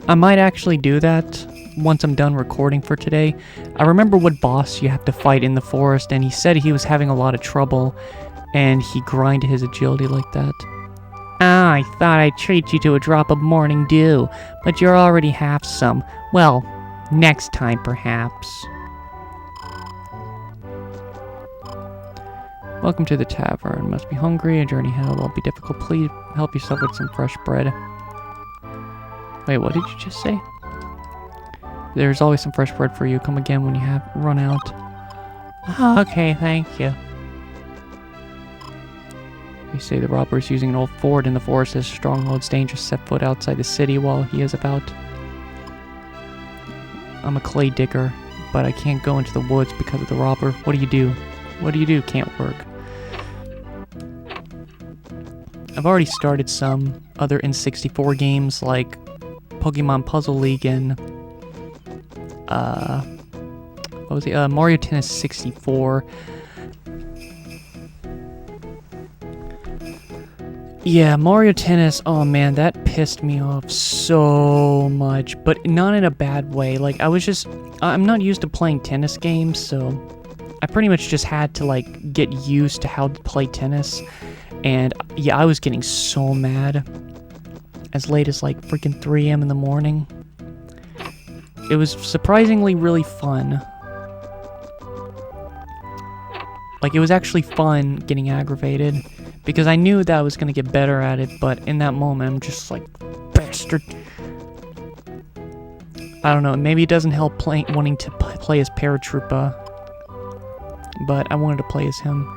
I might actually do that once I'm done recording for today. I remember what boss you have to fight in the forest, and he said he was having a lot of trouble, and he grinded his agility like that. Ah, I thought I'd treat you to a drop of morning dew, but you're already half some. Well, next time, perhaps. Welcome to the tavern. Must be hungry. A journey hell will be difficult. Please help yourself with some fresh bread. Wait, what did you just say? There's always some fresh bread for you. Come again when you have run out. Okay, thank you. They say the robber is using an old fort in the forest as a stronghold. It's dangerous to set foot outside the city while he is about. I'm a clay digger, but I can't go into the woods because of the robber. What do you do? What do you do? Can't work. I've already started some other N64 games like Pokemon Puzzle League and what was it? Mario Tennis 64. Yeah, Mario Tennis, oh man, that pissed me off so much, but not in a bad way. Like, I'm not used to playing tennis games, so I pretty much just had to, like, get used to how to play tennis. And, yeah, I was getting so mad as late as, like, freaking 3 a.m. in the morning. It was surprisingly really fun. Like, it was actually fun getting aggravated, because I knew that I was going to get better at it, but in that moment, I'm just like, bastard. I don't know, maybe it doesn't help wanting to play as Paratroopa, but I wanted to play as him.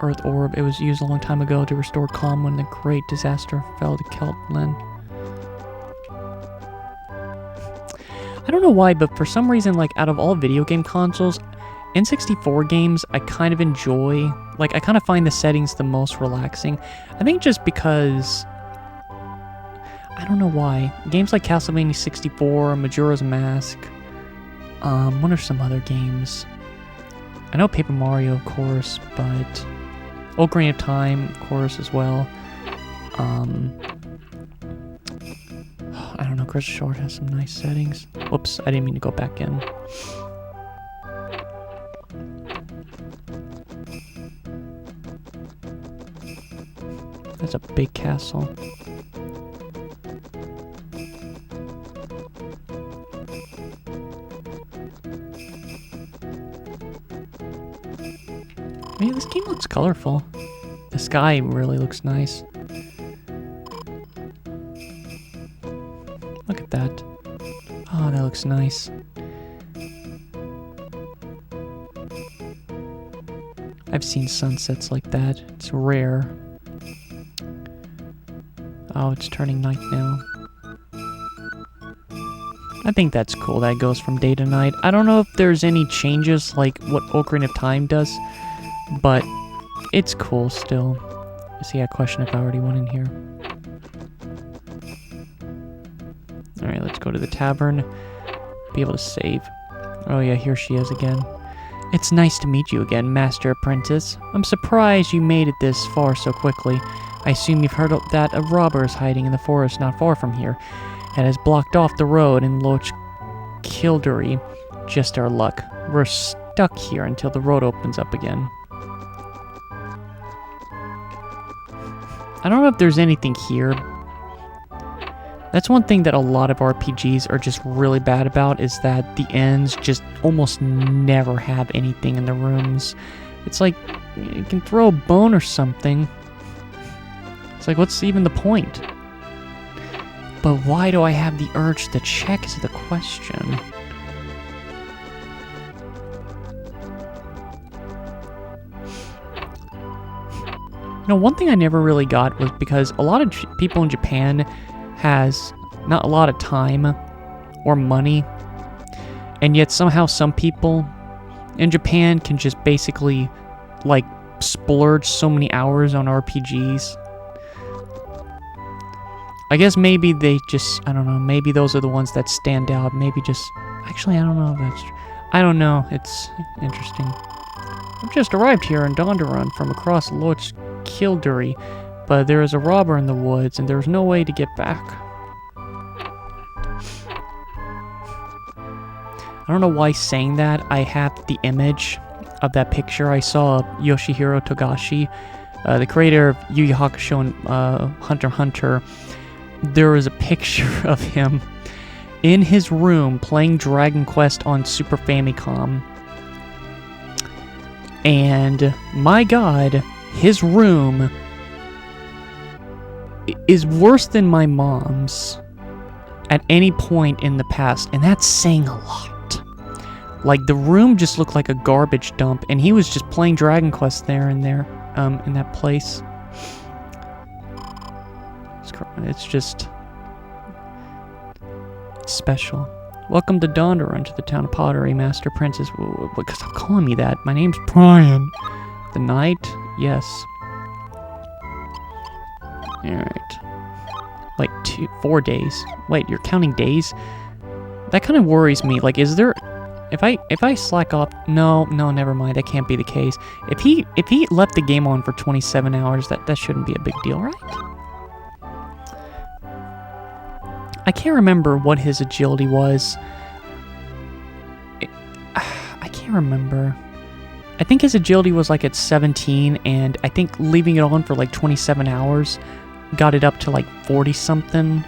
Earth Orb, it was used a long time ago to restore calm when the great disaster fell to Keltland. I don't know why, but for some reason, like, out of all video game consoles, N64 games I kind of enjoy. Like, I kind of find the settings the most relaxing. I think just because... I don't know why. Games like Castlevania 64, Majora's Mask... what are some other games? I know Paper Mario, of course, but... Ocarina of Time, of course, as well. I don't know, Crystal Shard has some nice settings. Whoops, I didn't mean to go back in. That's a big castle. Man, this game looks colorful. The sky really looks nice. Look at that. Oh, that looks nice. I've seen sunsets like that. It's rare. Oh, it's turning night now. I think that's cool that it goes from day to night. I don't know if there's any changes like what Ocarina of Time does, but it's cool still. See, I question if I already went in here. Alright, let's go to the tavern. Be able to save. Oh yeah, here she is again. It's nice to meet you again, Master Apprentice. I'm surprised you made it this far so quickly. I assume you've heard that a robber is hiding in the forest not far from here. It has blocked off the road in Loch Kildery. Just our luck. We're stuck here until the road opens up again. I don't know if there's anything here. That's one thing that a lot of RPGs are just really bad about, is that the ends just almost never have anything in the rooms. It's like, you can throw a bone or something. It's like, what's even the point? But why do I have the urge to check is the question. You know, one thing I never really got was because a lot of people in Japan has not a lot of time or money, and yet somehow some people in Japan can just basically, like, splurge so many hours on RPGs. I guess maybe they just, I don't know, maybe those are the ones that stand out. Maybe just, actually, I don't know if that's true. I don't know, it's interesting. I've just arrived here in Dondarun from across Loch Kildary, but there is a robber in the woods, and there is no way to get back. I don't know why saying that, I have the image of that picture. I saw Yoshihiro Togashi, the creator of Yu Yu Hakusho and Hunter x Hunter. There was a picture of him in his room playing Dragon Quest on Super Famicom. And my god, his room is worse than my mom's at any point in the past, and that's saying a lot. Like, the room just looked like a garbage dump, and he was just playing Dragon Quest there in that place. It's just special. Welcome to Dondarun, to the town of Pottery, Master Princess. Stop calling me that. My name's Brian. The knight? Yes. Alright. Wait, 4 days. Wait, you're counting days? That kind of worries me. Like, is there... If I slack off... No, never mind. That can't be the case. If he left the game on for 27 hours, that shouldn't be a big deal, right? I can't remember what his agility was. I can't remember. I think his agility was like at 17, and I think leaving it on for like 27 hours got it up to like 40-something.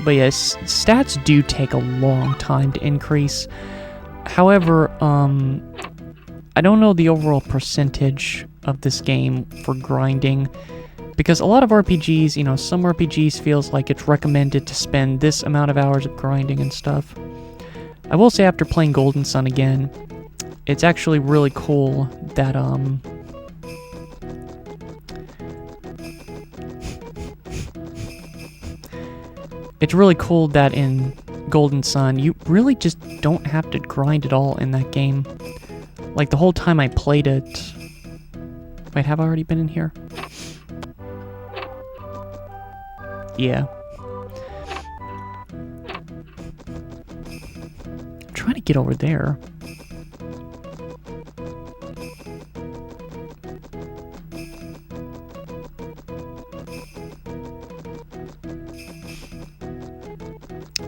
But yes, stats do take a long time to increase. However, I don't know the overall percentage of this game for grinding, because a lot of RPGs, you know, some RPGs feels like it's recommended to spend this amount of hours of grinding and stuff. I will say, after playing Golden Sun again, it's actually really cool that, it's really cool that in Golden Sun, you really just don't have to grind at all in that game. Like, the whole time I played it... Wait, have I already been in here? Yeah. I'm trying to get over there.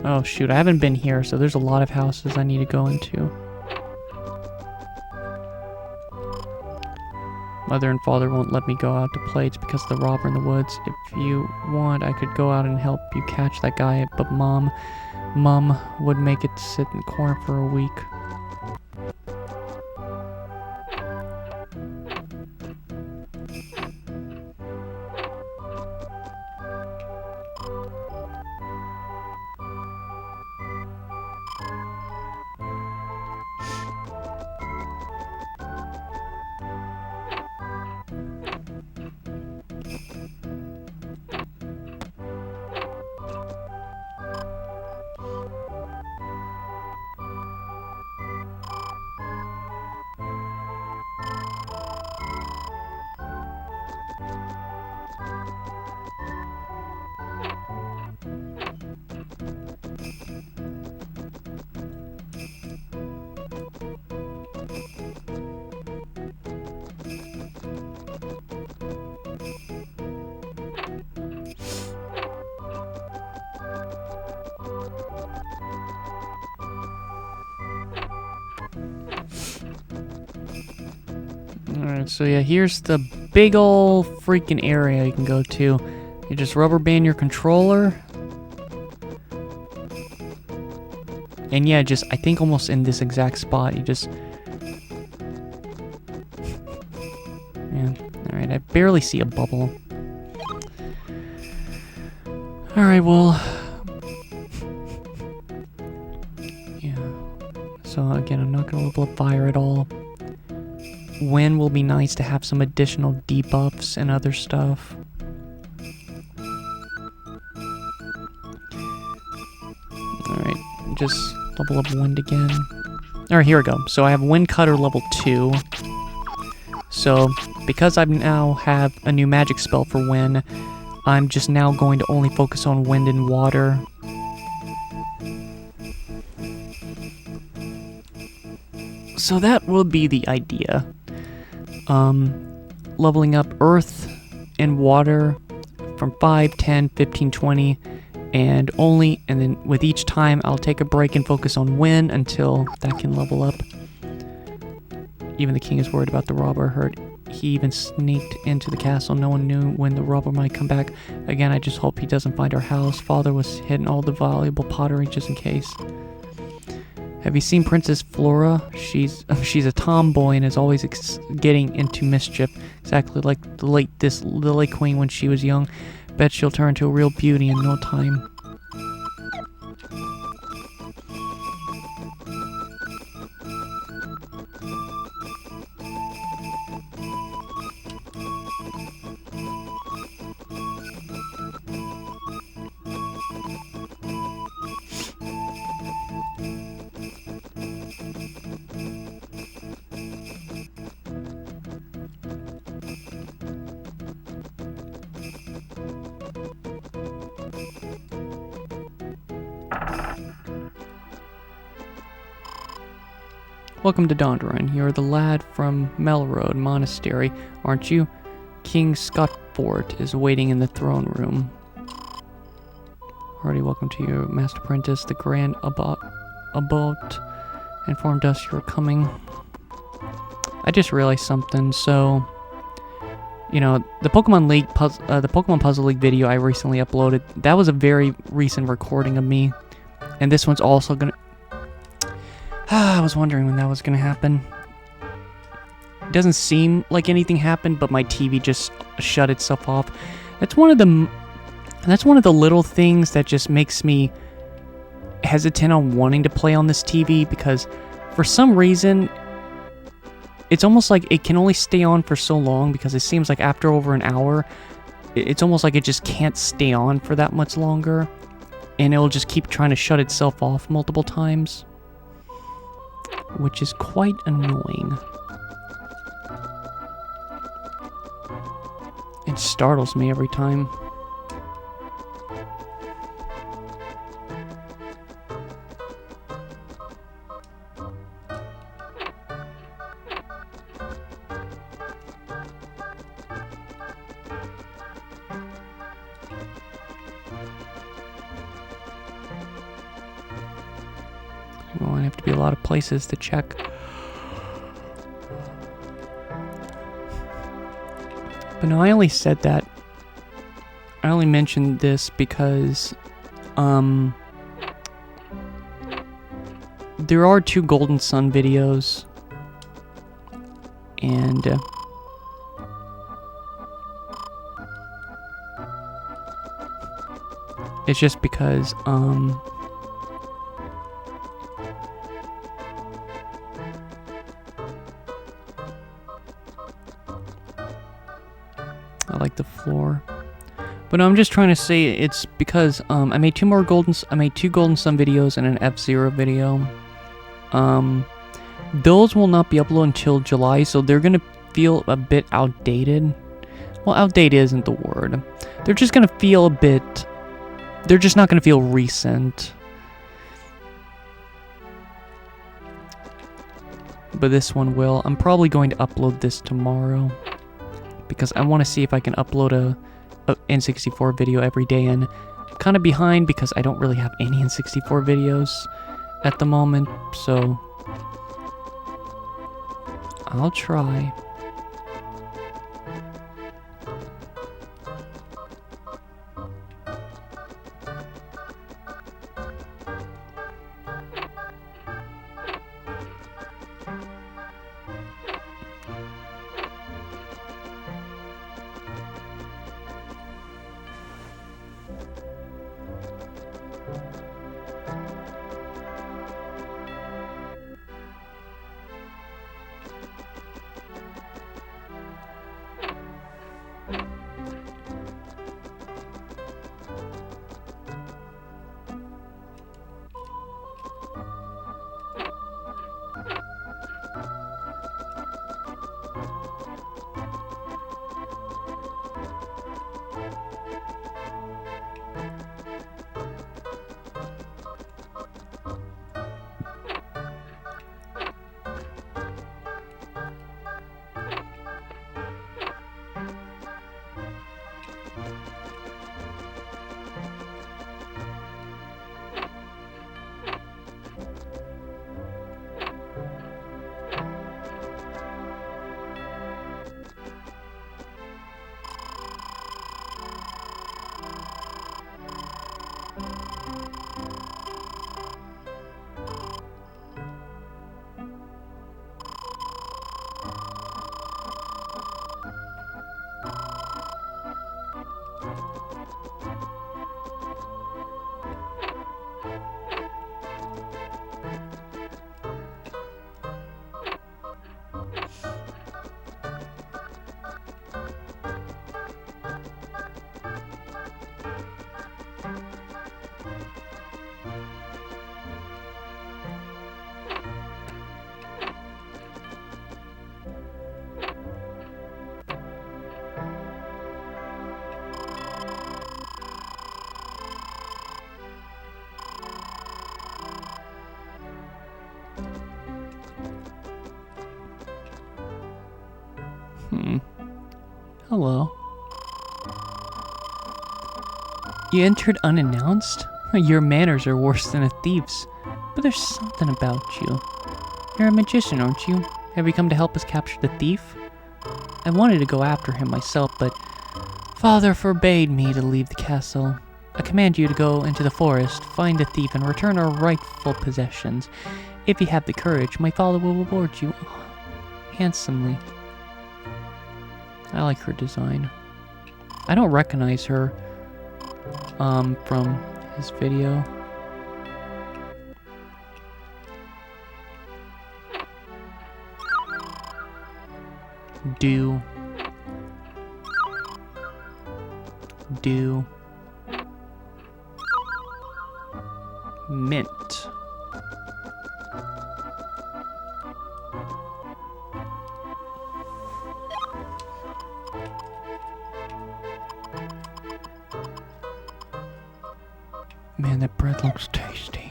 Oh shoot, I haven't been here, so there's a lot of houses I need to go into. Mother and father won't let me go out to play. It's because of the robber in the woods. If you want, I could go out and help you catch that guy, but Mom would make it sit in the corner for a week. Alright, so yeah, here's the big ol' freaking area you can go to. You just rubber band your controller. And yeah, just, I think almost in this exact spot, you just... Yeah, alright, I barely see a bubble. Alright, well... Yeah. So again, I'm not gonna level up fire at all. Wind will be nice to have some additional debuffs and other stuff. Alright, just level up wind again. Alright, here we go. So I have wind cutter level 2. So, because I now have a new magic spell for wind, I'm just now going to only focus on wind and water. So that will be the idea. Leveling up earth and water from 5, 10, 15, 20, and then with each time I'll take a break and focus on wind until that can level up. Even the king is worried about the robber. Heard he even sneaked into the castle. No one knew when the robber might come back. Again, I just hope he doesn't find our house. Father was hiding all the valuable pottery just in case. Have you seen Princess Flora? She's a tomboy and is always getting into mischief, exactly like the late queen when she was young. Bet she'll turn into a real beauty in no time. Welcome to Dondarin. You're the lad from Melroad Monastery, aren't you? King Scottfort is waiting in the throne room. Already welcome to your master apprentice. The Grand Abbot informed us you were coming. I just realized something. So, you know, the Pokemon Puzzle League video I recently uploaded, that was a very recent recording of me. And this one's also gonna... I was wondering when that was gonna happen. It doesn't seem like anything happened, but my TV just shut itself off. That's one of the little things that just makes me hesitant on wanting to play on this TV, because for some reason it's almost like it can only stay on for so long, because it seems like after over an hour it's almost like it just can't stay on for that much longer, and it'll just keep trying to shut itself off multiple times, which is quite annoying. It startles me every time. Well, I have to be a lot of places to check. But no, I only said that. I only mentioned this because, there are 2 Golden Sun videos, and, it's just because, I like the floor. But no, I'm just trying to say it's because I made 2 Golden Sun videos and an F-Zero video. Those will not be uploaded until July, so they're gonna feel a bit outdated. Well, outdated isn't the word. They're just gonna feel a bit... They're just not gonna feel recent. But this one will. I'm probably going to upload this tomorrow, because I want to see if I can upload a N64 video every day, and I'm kind of behind because I don't really have any N64 videos at the moment, so I'll try. Hello. You entered unannounced? Your manners are worse than a thief's. But there's something about you. You're a magician, aren't you? Have you come to help us capture the thief? I wanted to go after him myself, but Father forbade me to leave the castle. I command you to go into the forest, find the thief, and return our rightful possessions. If you have the courage, my father will reward you handsomely. I like her design. I don't recognize her from his video. Do mint. Man, that bread looks tasty.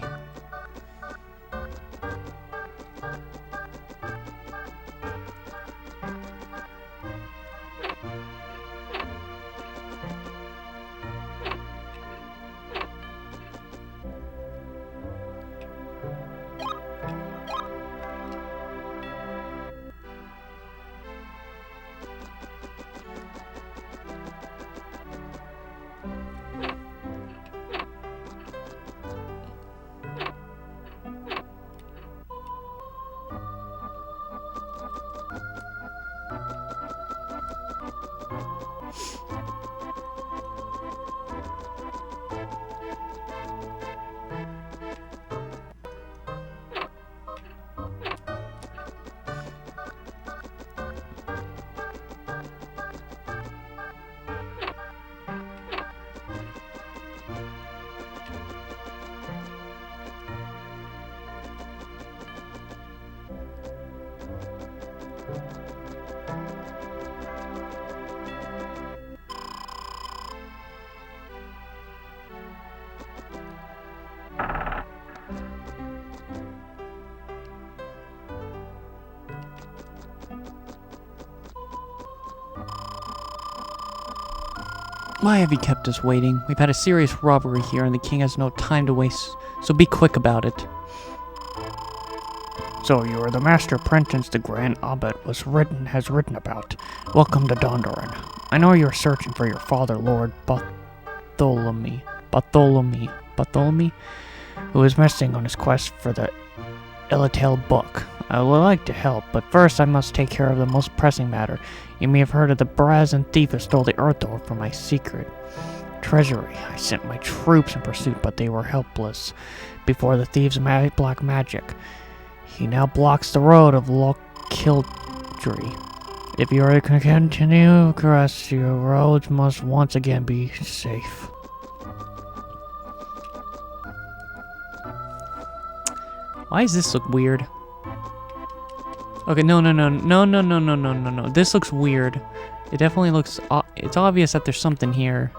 Why have you kept us waiting? We've had a serious robbery here and the king has no time to waste, so be quick about it.
So you are the master apprentice the Grand Abbot has written about. Welcome to Dondoran. I know you are searching for your father, Lord Bartholomew, who is missing on his quest for the Illatel book. I would like to help, but first I must take care of the most pressing matter. You may have heard of the brazen thief who stole the earth ore from my secret treasury. I sent my troops in pursuit, but they were helpless before the thief's black magic. He now blocks the road of Lokildry. If you are to continue across, your roads must once again be safe.
Why does this look weird? Okay, no. This looks weird. It definitely looks... it's obvious that there's something here.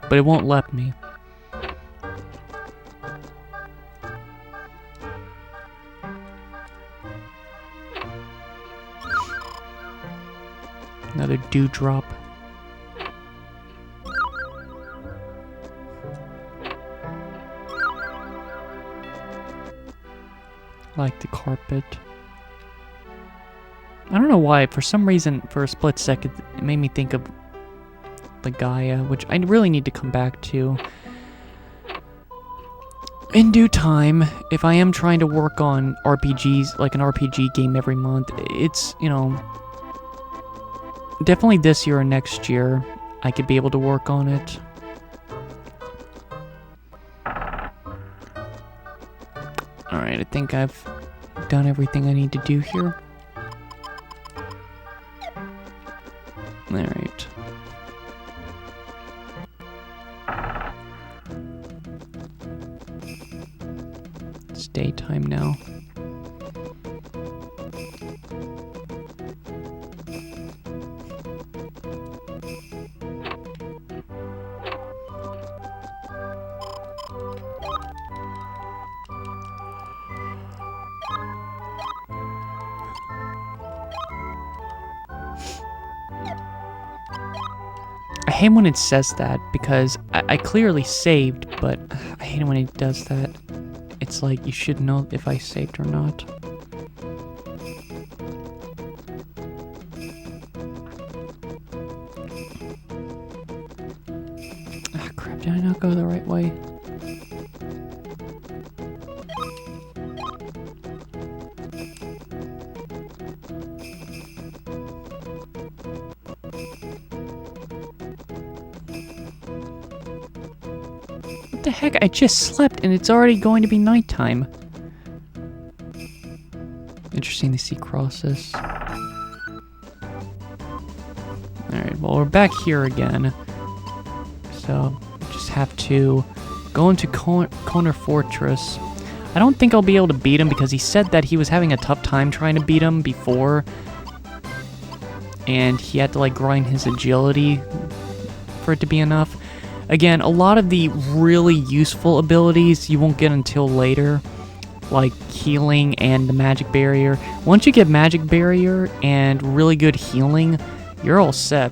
But it won't let me. Another dewdrop. Like the carpet. I don't know why, for some reason, for a split second, it made me think of the Gaia, which I really need to come back to. In due time, if I am trying to work on RPGs, like an RPG game every month, it's, you know, definitely this year or next year, I could be able to work on it. Alright, I think I've done everything I need to do here. Alright. It's daytime now. hate when it says that because I clearly saved, but I hate it when it does that. It's like you should know if I saved or not. Ah, crap, did I not go the right way? What the heck? I just slept and it's already going to be nighttime. Interesting to see crosses. Alright, well, we're back here again. So, just have to go into Corner Fortress. I don't think I'll be able to beat him because he said that he was having a tough time trying to beat him before. And he had to, like, grind his agility for it to be enough. Again, a lot of the really useful abilities you won't get until later, like healing and the magic barrier. Once you get magic barrier and really good healing, you're all set.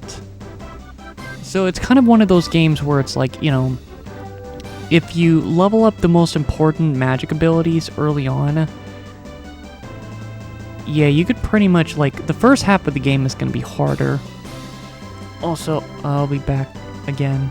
So it's kind of one of those games where it's like, you know, if you level up the most important magic abilities early on, yeah, you could pretty much, like, the first half of the game is going to be harder. Also, I'll be back again.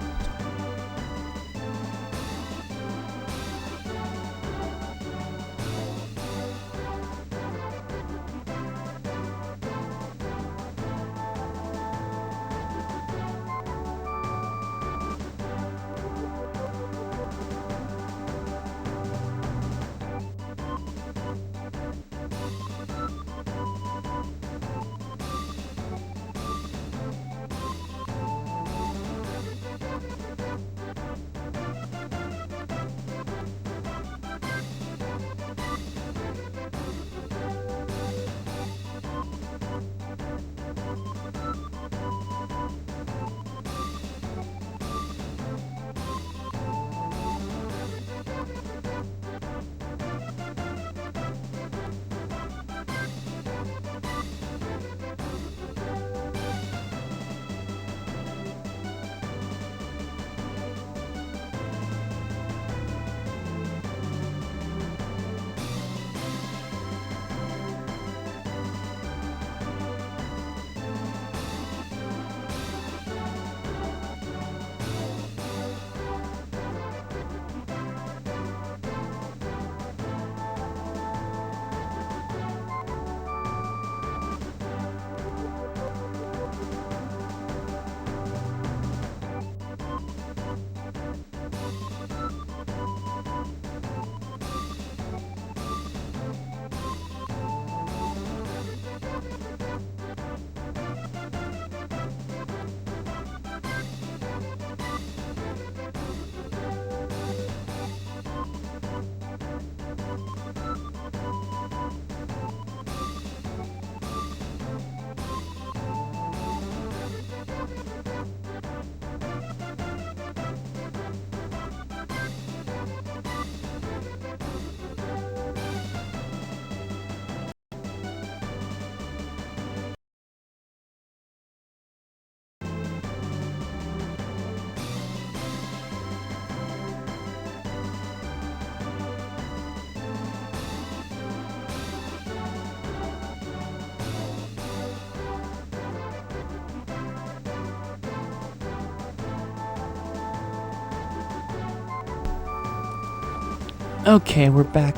Okay, we're back.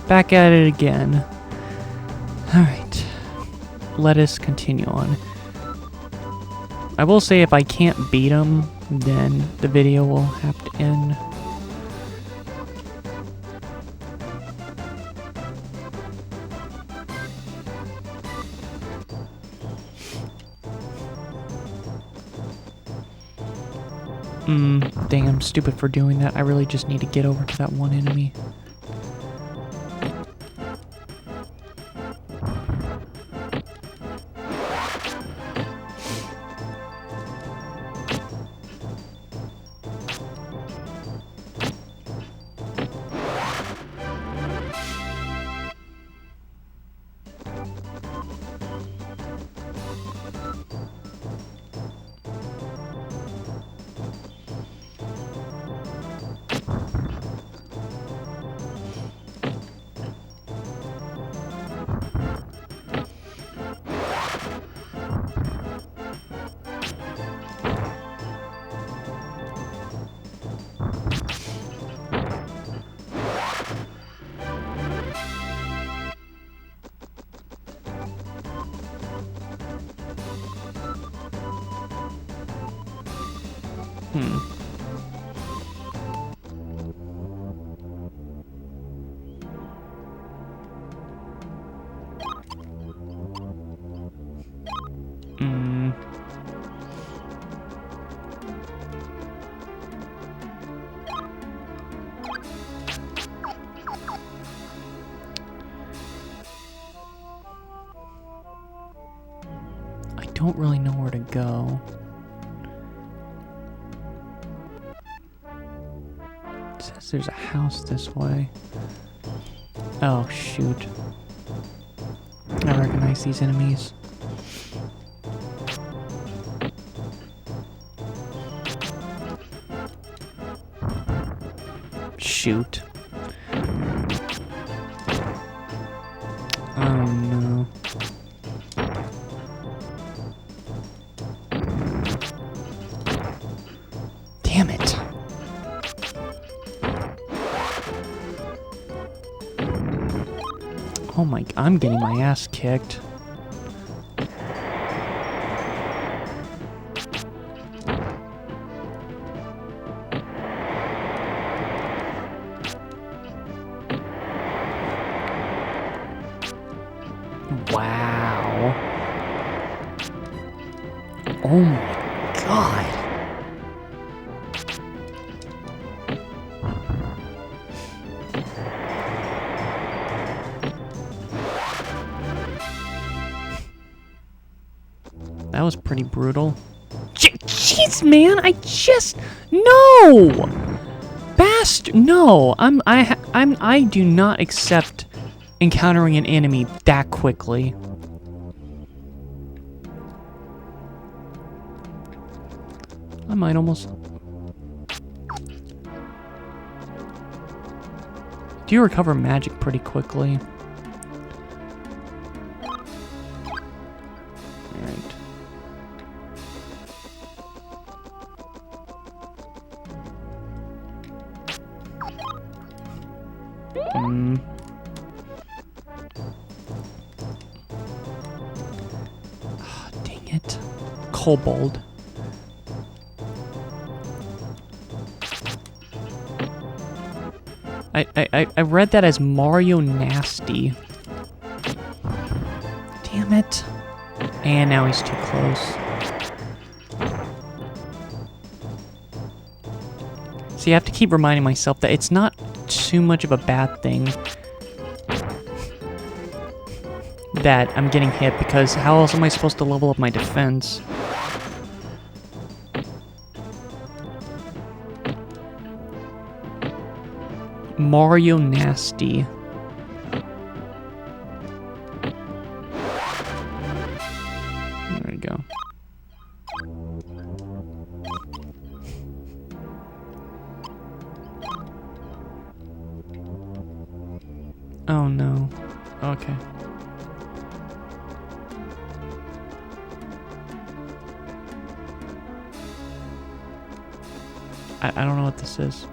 Back at it again. Alright. Let us continue on. I will say if I can't beat him, then the video will have to end. Dang, I'm stupid for doing that. I really just need to get over to that one enemy. Hmm. I don't really know where to go. It says there's a house this way. Oh, shoot. I recognize these enemies. Shoot. Oh no. Damn it. Oh my, I'm getting my ass kicked. Wow. Oh my god. That was pretty brutal. Jeez, man, I just no, bastard. No, I do not accept encountering an enemy that quickly. I might almost. Do you recover magic pretty quickly? Alright. Oh, dang it. Kobold. I read that as Mario Nasty. Damn it. And now he's too close. So you have to keep reminding myself that it's not too much of a bad thing that I'm getting hit, because how else am I supposed to level up my defense? Mario Nasty. There we go. Oh no. Okay. I don't know what this is.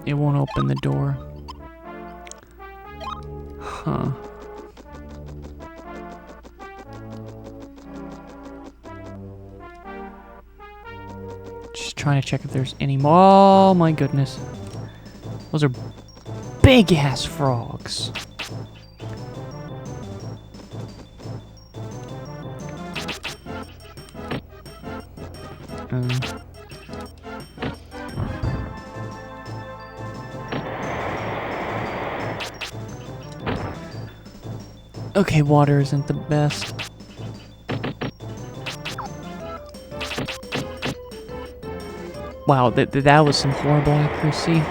It won't open the door. Huh. Just trying to check if there's any more. Oh my goodness. Those are big ass frogs. Okay, water isn't the best. Wow, that was some horrible accuracy.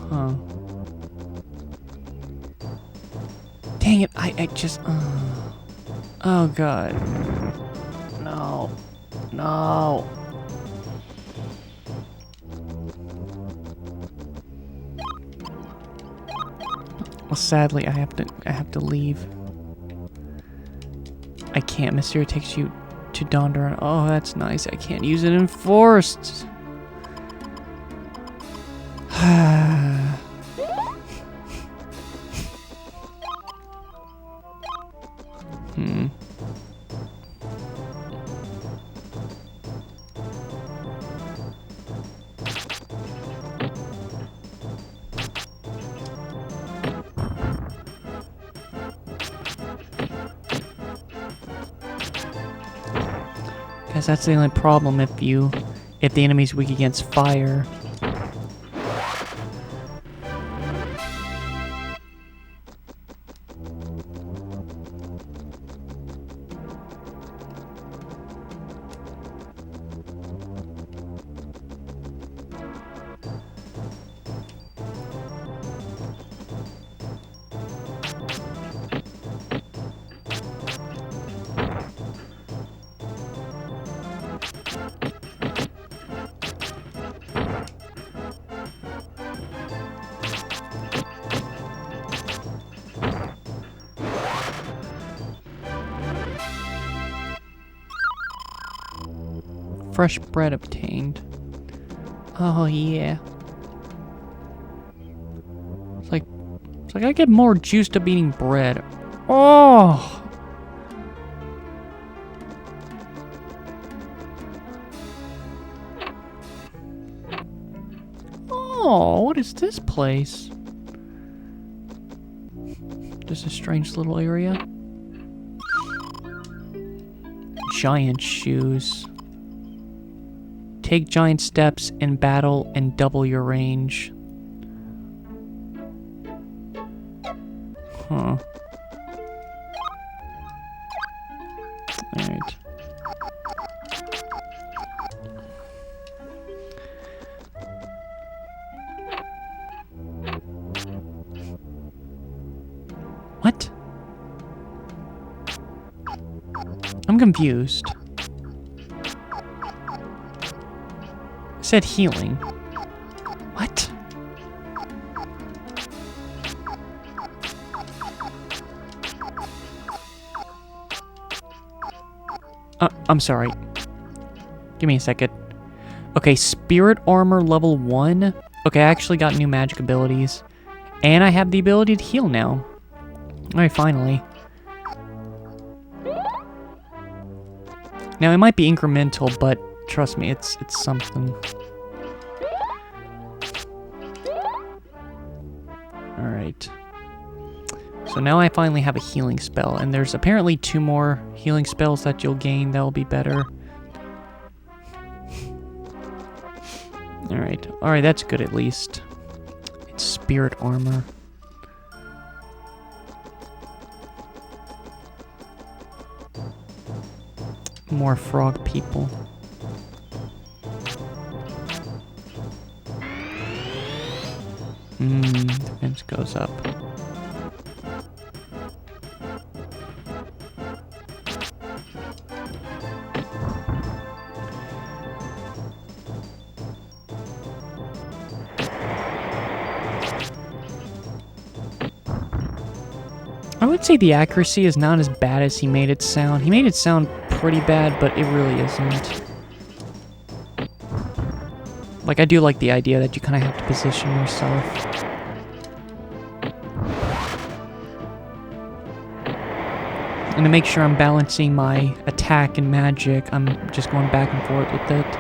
Huh. Dang it, I just... Oh, God. No. No. Well, sadly, I have to leave. I can't. Mysteria takes you to Dondoran. Oh, that's nice. I can't use it in Forest. Hmm. Guys, that's the only problem if the enemy's weak against fire. Fresh bread obtained. Oh yeah. It's like I get more juiced up eating bread. Oh. Oh, what is this place? Just a strange little area. Giant shoes. Take giant steps in battle and double your range. Huh. Alright. What? I'm confused. It said healing. What? I'm sorry. Give me a second. Okay, spirit armor level 1. Okay, I actually got new magic abilities. And I have the ability to heal now. Alright, finally. Now, it might be incremental, but trust me, it's something. Alright. So now I finally have a healing spell, and there's apparently 2 more healing spells that you'll gain that will be better. Alright. Alright, that's good at least. It's spirit armor. More frog people. Defense goes up. I would say the accuracy is not as bad as he made it sound. He made it sound pretty bad, but it really isn't. Like, I do like the idea that you kind of have to position yourself. And to make sure I'm balancing my attack and magic, I'm just going back and forth with it.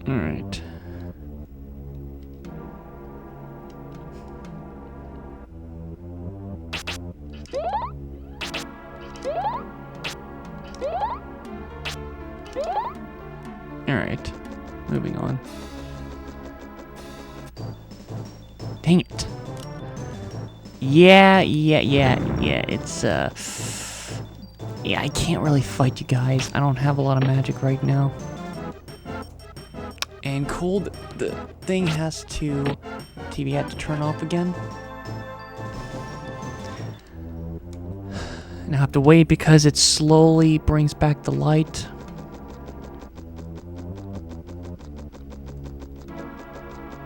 Alright. Alright. Moving on. Dang it. Yeah, it's, Yeah, I can't really fight you guys. I don't have a lot of magic right now. And cool, the thing has to... TV had to turn off again. And I have to wait because it slowly brings back the light.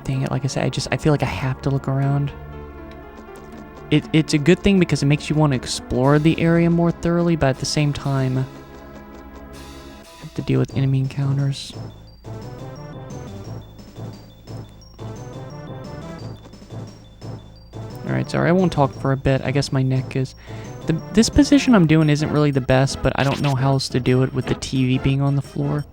Dang it, like I said, I feel like I have to look around. It's a good thing because it makes you want to explore the area more thoroughly, but at the same time, have to deal with enemy encounters. Alright, sorry, I won't talk for a bit. I guess my neck is... This position I'm doing isn't really the best, but I don't know how else to do it with the TV being on the floor.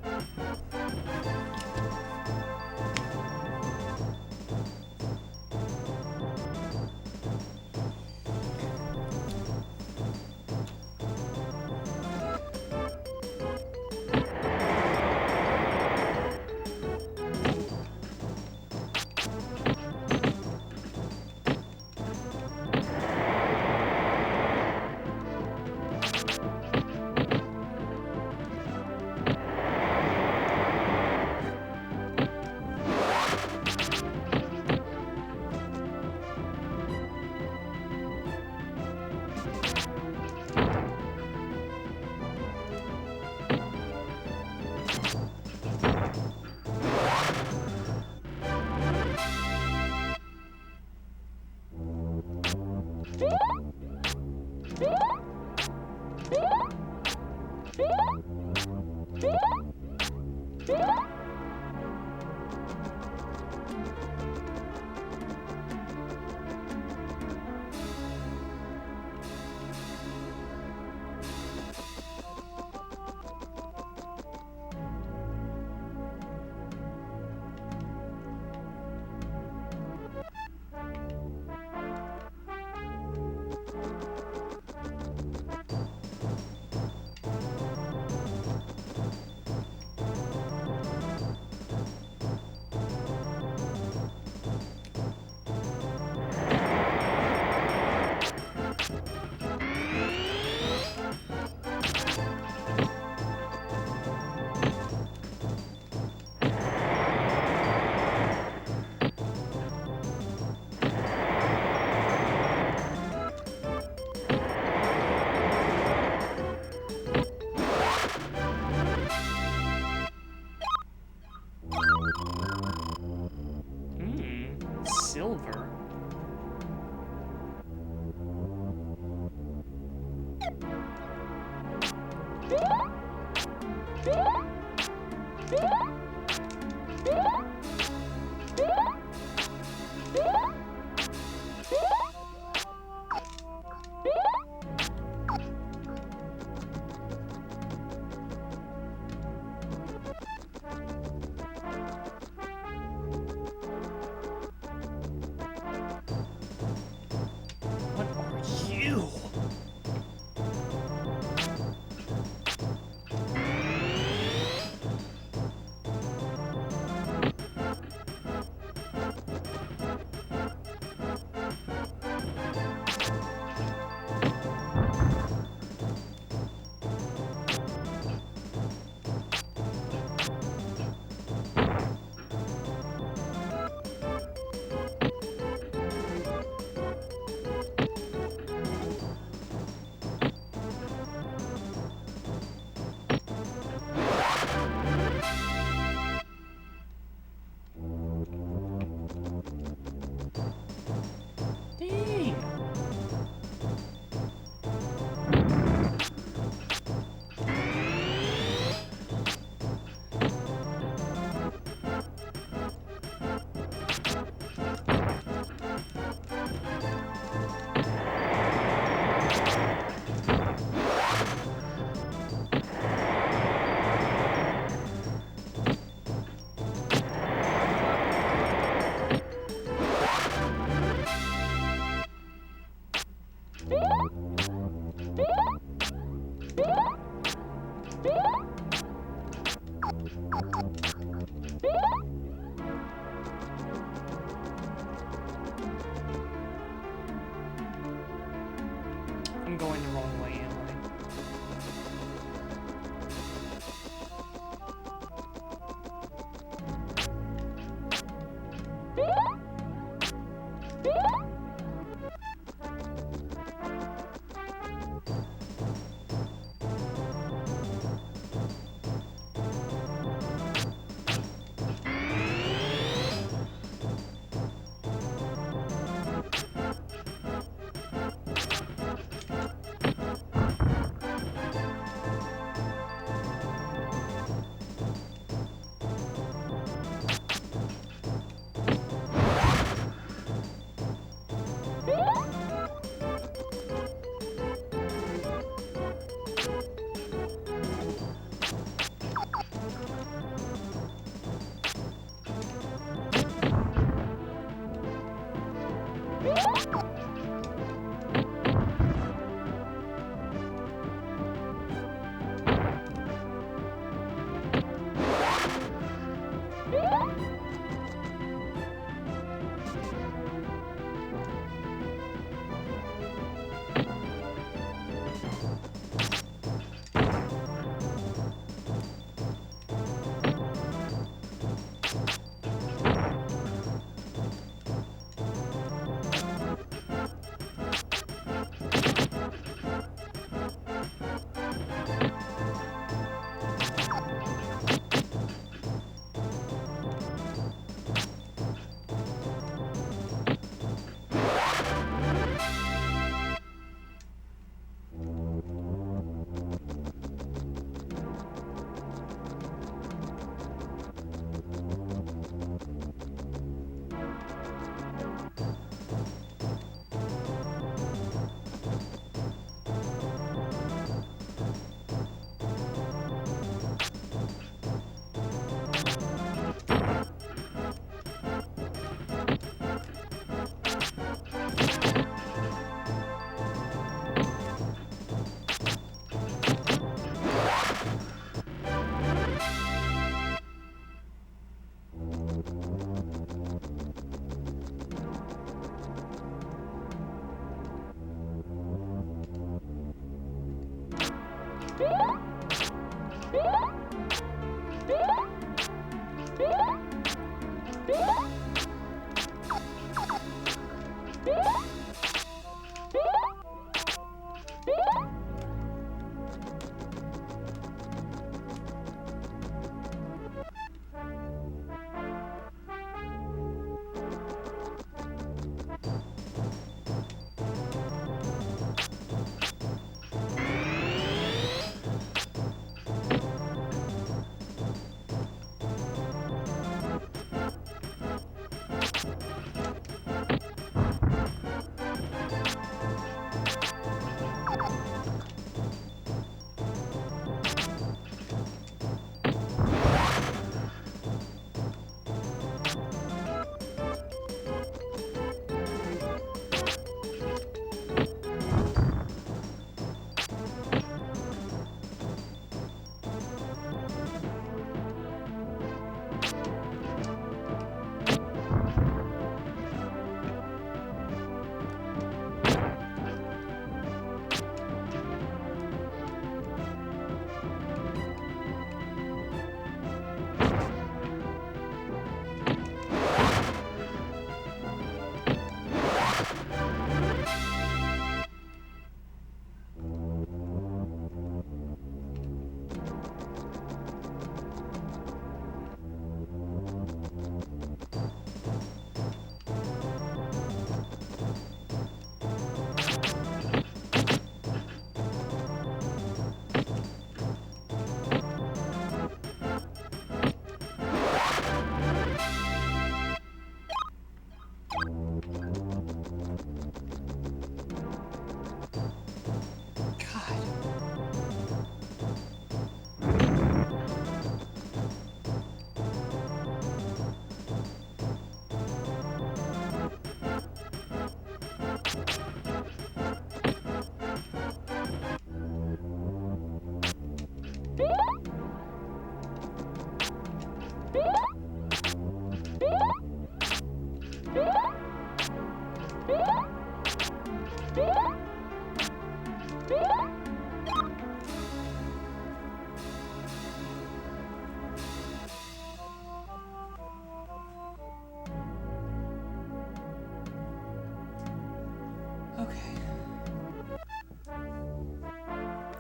Silver. What are you?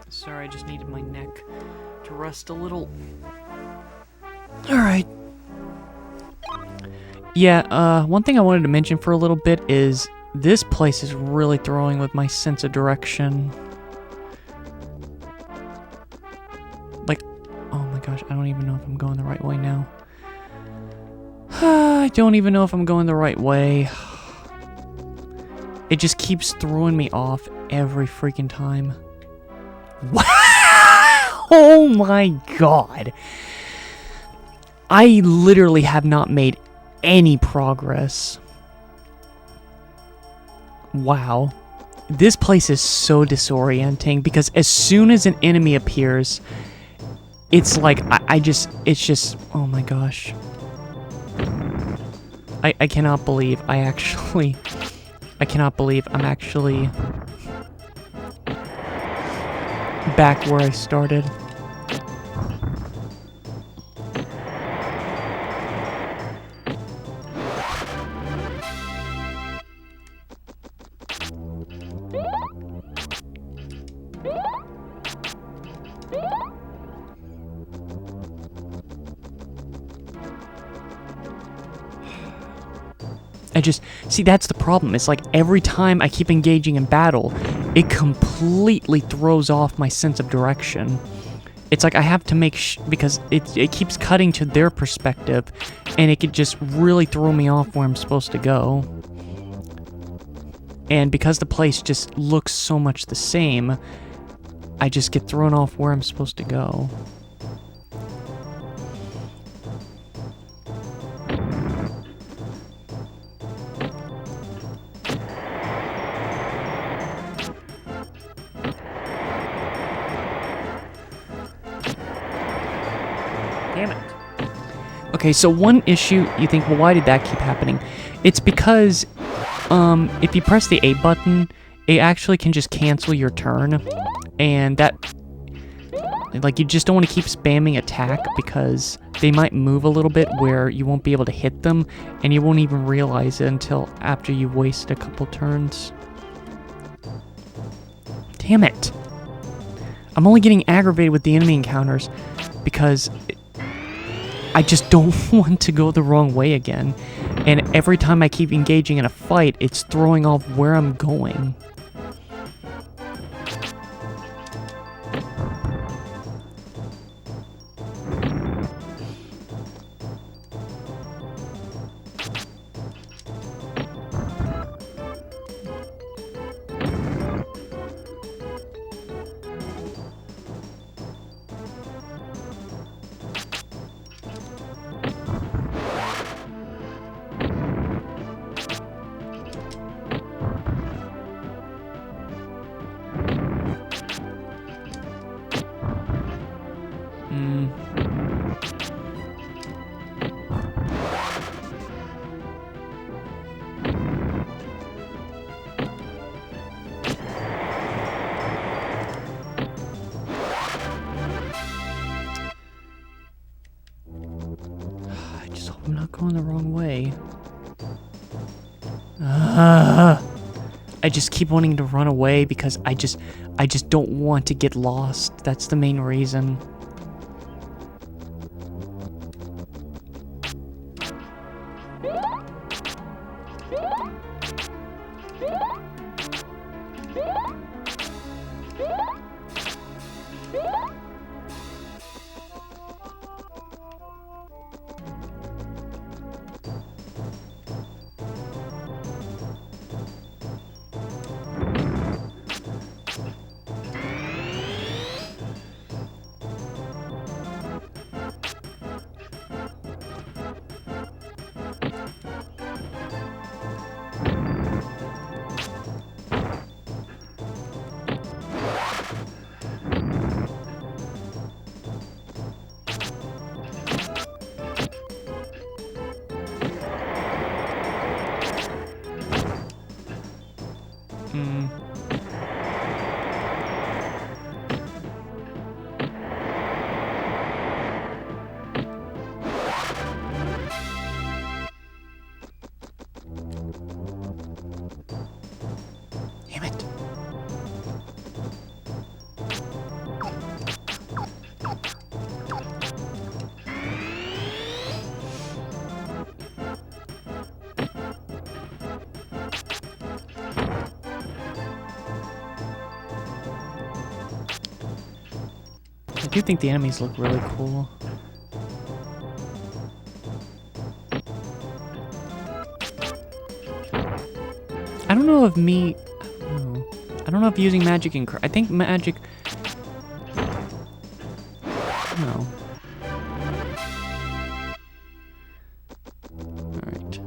Sorry, I just needed my neck to rest a little. Alright. Yeah, one thing I wanted to mention for a little bit is this place is really throwing with my sense of direction. Like, oh my gosh, I don't even know if I'm going the right way now. I don't even know if I'm going the right way. It just keeps throwing me off every freaking time. Wow! Oh my god. I literally have not made any progress. Wow. This place is so disorienting because as soon as an enemy appears, it's like, it's just, oh my gosh. I cannot believe I cannot believe I'm actually back where I started. See, that's the problem. It's like every time I keep engaging in battle, it completely throws off my sense of direction. It's like I have to make because it keeps cutting to their perspective, and it could just really throw me off where I'm supposed to go. And because the place just looks so much the same, I just get thrown off where I'm supposed to go. Damn it. Okay, so one issue, you think, well, why did that keep happening? It's because, if you press the A button, it actually can just cancel your turn, and that Like, you just don't want to keep spamming attack because they might move a little bit where you won't be able to hit them, and you won't even realize it until after you've wasted a couple turns. Damn it. I'm only getting aggravated with the enemy encounters because I just don't want to go the wrong way again. And every time I keep engaging in a fight, it's throwing off where I'm going. I just hope I'm not going the wrong way. I just keep wanting to run away because I just don't want to get lost. That's the main reason. Damn it. I do think the enemies look really cool. I don't know if I don't know if using magic I think magic. No. Alright.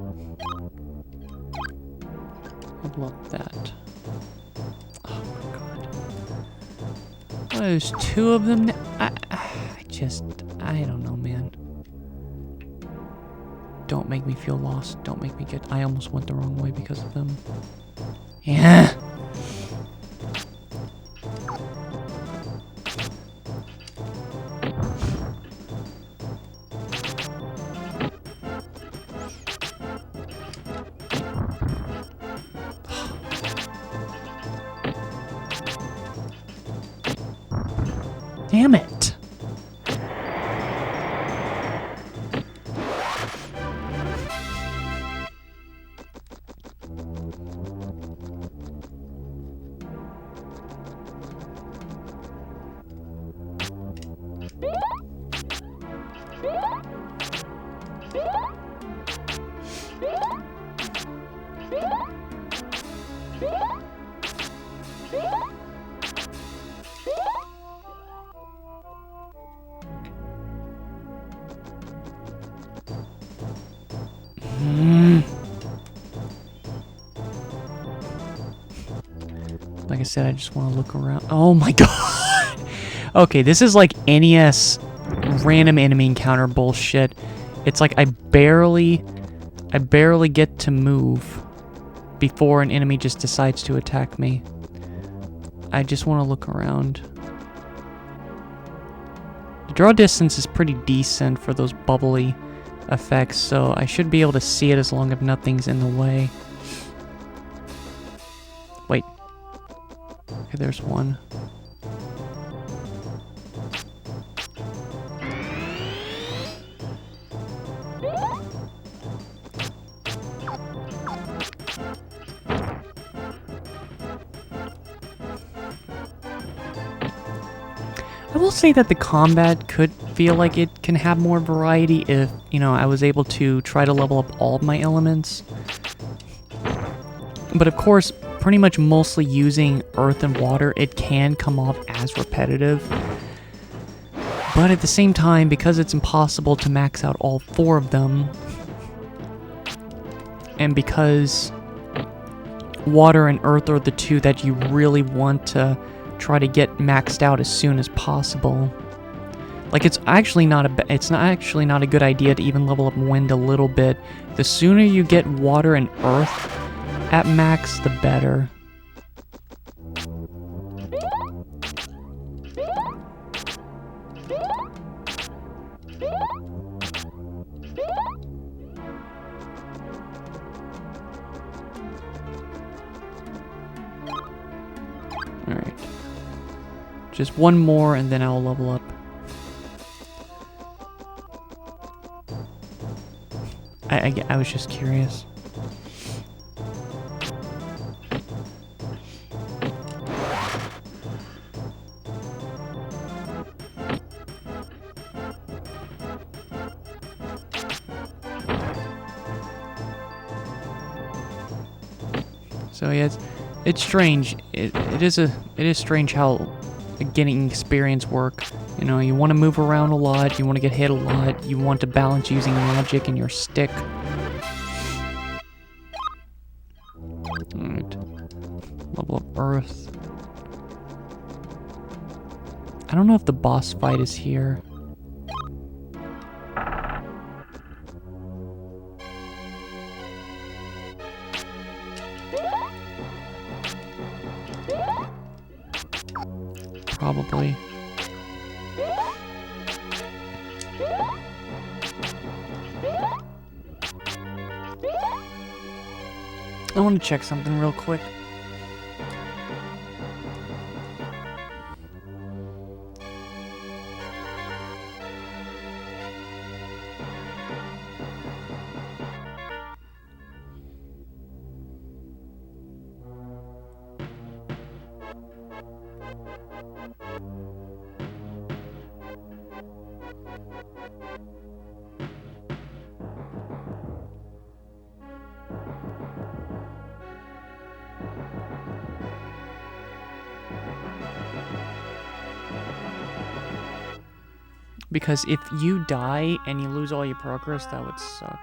Level up that. Oh my god. Oh, there's two of them now. I don't know, man. Don't make me feel lost. Don't make me I almost went the wrong way because of them. Yeah. Damn it. Like I said, I just want to look around. Oh my god! Okay, this is like NES random enemy encounter bullshit. It's like I barely get to move before an enemy just decides to attack me. I just want to look around. draw distance is pretty decent for those bubbly effects, so I should be able to see it as long as nothing's in the way. Wait. Okay, there's one. I will say that the combat could feel like it can have more variety if, you know, I was able to try to level up all of my elements. But of course, pretty much mostly using earth and water, it can come off as repetitive. But at the same time, because it's impossible to max out all 4 of them, and because water and earth are the 2 that you really want to try to get maxed out as soon as possible. Like, it's actually not a good idea to even level up wind a little bit. The sooner you get water and earth at max, the better. Alright. Just one more and then I'll level up. I was just curious. So yeah, it's strange. It is strange how getting experience work. You know, you want to move around a lot, you want to get hit a lot, you want to balance using logic and your stick. Alright. Level up Earth. I don't know if the boss fight is here. Probably. I want to check something real quick. Because if you die and you lose all your progress, that would suck.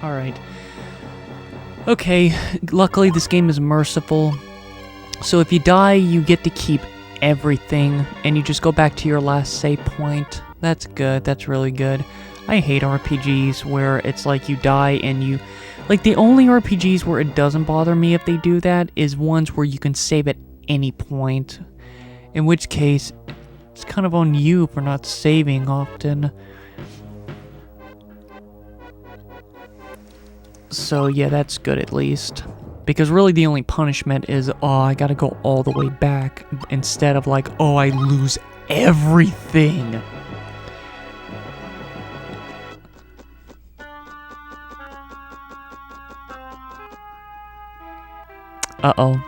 Alright. Okay, luckily this game is merciful. So if you die, you get to keep everything, and you just go back to your last save point. That's good, that's really good. I hate RPGs where it's like you die and you... Like, the only RPGs where it doesn't bother me if they do that is ones where you can save at any point. In which case, it's kind of on you for not saving often. So yeah, that's good at least. Because really the only punishment is, oh, I gotta go all the way back, instead of like, oh, I lose everything. Uh-oh.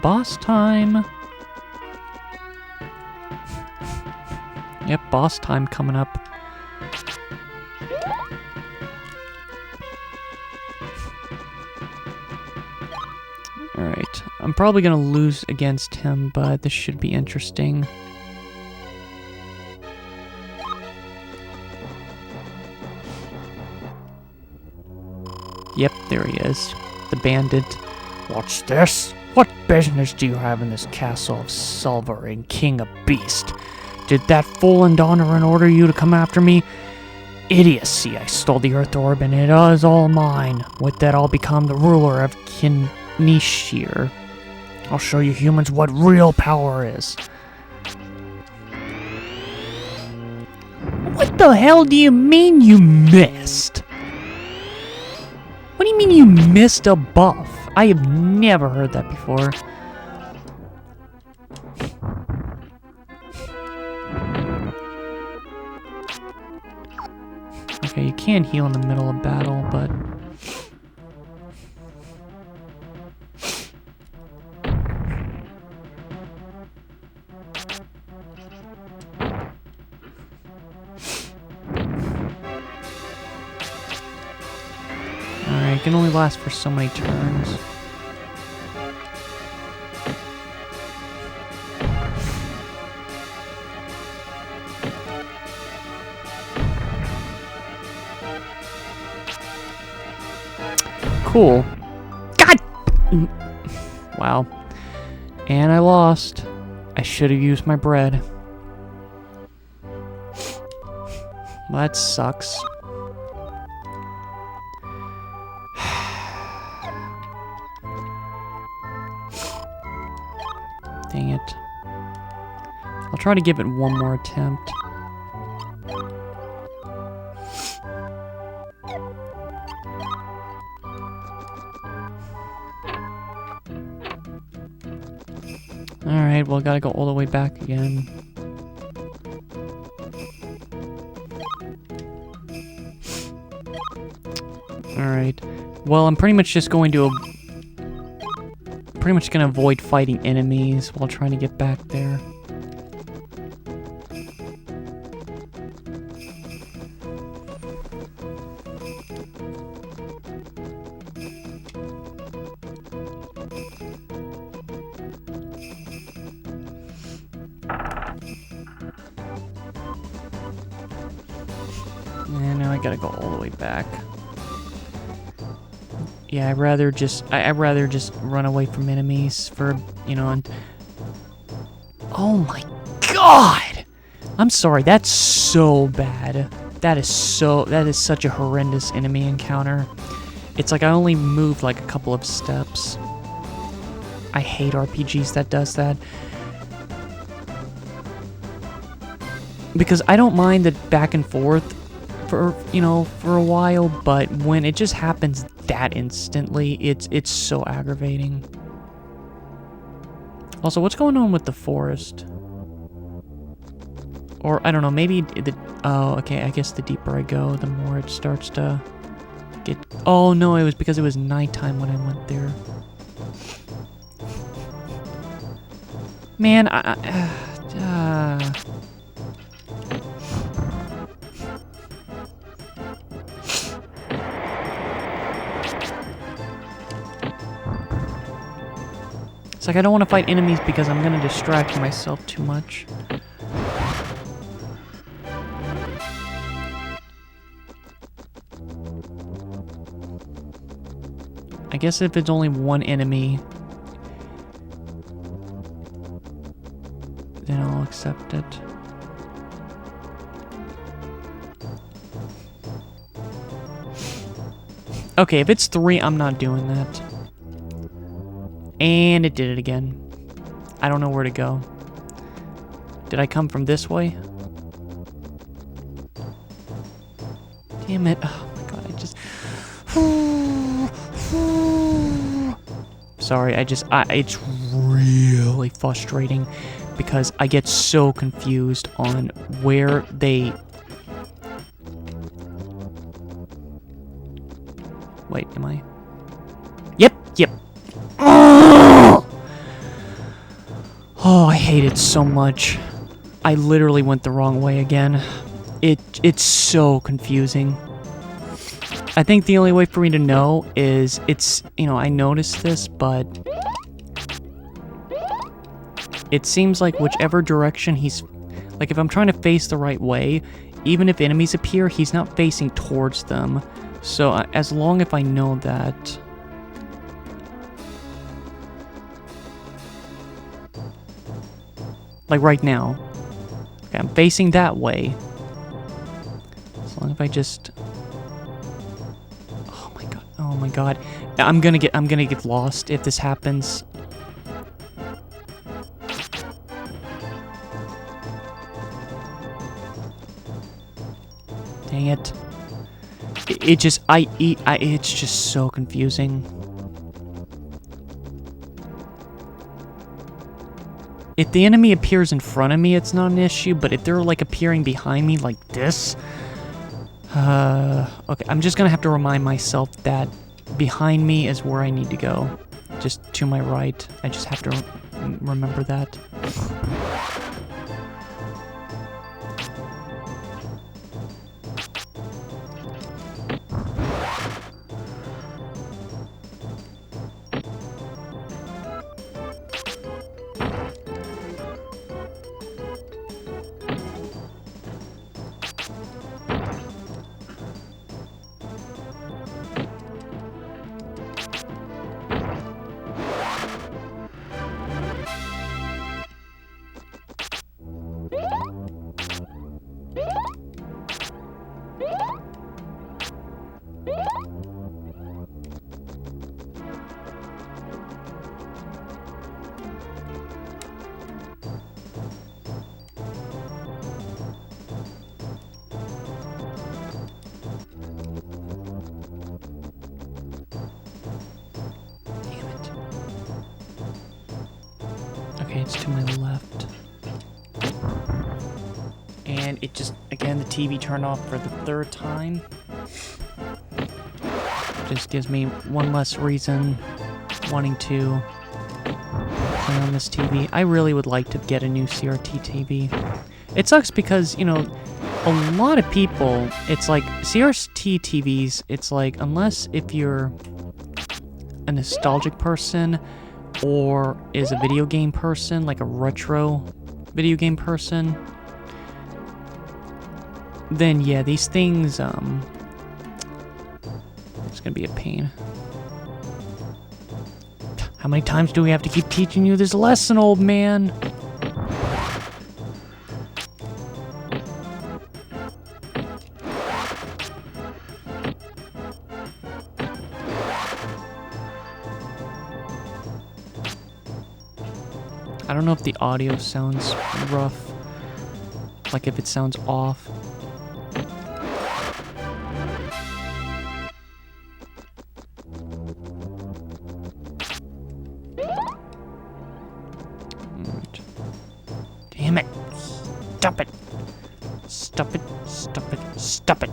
Boss time. Yep, boss time coming up. Alright, I'm probably gonna lose against him, but this should be interesting. Yep, there he is. The bandit.
What's this? What business do you have in this castle of silver and king of beast? Did that fool Indonneran order you to come after me? Idiocy, I stole the Earth Orb and it is all mine. With that, I'll become the ruler of Kinishir. I'll show you humans what real power is.
What the hell do you mean you missed? What do you mean you missed a buff? I have never heard that before. Okay, you can heal in the middle of battle, but... Alright, it can only last for so many turns. Cool. God! Wow. And I lost. I should have used my bread. Well, that sucks. Dang it. I'll try to give it one more attempt. Alright, well, gotta go all the way back again. Alright. Well, I'm pretty much just going to... Pretty much gonna avoid fighting enemies while trying to get back there. And now I gotta go all the way back. Yeah, I'd rather just run away from enemies for, you know, and... Oh my god! I'm sorry, that's so bad. That is such a horrendous enemy encounter. It's like I only moved like a couple of steps. I hate RPGs that does that. Because I don't mind the back and forth for, you know, for a while, but when it just happens that instantly, it's so aggravating. Also, what's going on with the forest? Or, I don't know, maybe the... Oh, okay, I guess the deeper I go, the more it starts to get... Oh, no, it was because it was nighttime when I went there. Man, It's like I don't want to fight enemies because I'm going to distract myself too much. I guess if it's only one enemy, then I'll accept it. Okay, if it's 3, I'm not doing that. And it did it again. I don't know where to go. Did I come from this way? Damn it. Oh my god, I just... Sorry, it's really frustrating because I get so confused on where they... Wait, am I? Yep. Oh, I hate it so much. I literally went the wrong way again. It's so confusing. I think the only way for me to know is it's, you know, I noticed this, but it seems like whichever direction he's, like if I'm trying to face the right way, even if enemies appear, he's not facing towards them. So as long as I know that... Like right now. Okay, I'm facing that way. As long as I just... Oh my god. Oh my god. I'm gonna get lost if this happens. Dang it. It just, it's just so confusing. If the enemy appears in front of me, it's not an issue, but if they're, like, appearing behind me like this... okay, I'm just gonna have to remind myself that behind me is where I need to go. Just to my right. I just have to remember that. Okay, it's to my left. And it just, again, the TV turned off for the third time. Just gives me one less reason wanting to play on this TV. I really would like to get a new CRT TV. It sucks because, you know, a lot of people, it's like, CRT TVs, it's like, unless if you're a nostalgic person or is a video game person, like a retro video game person, then yeah, these things, it's gonna be a pain. How many times do we have to keep teaching you this lesson, old man? I don't know if the audio sounds rough, like if it sounds off. Right. Damn it! Stop it! Stop it! Stop it! Stop it!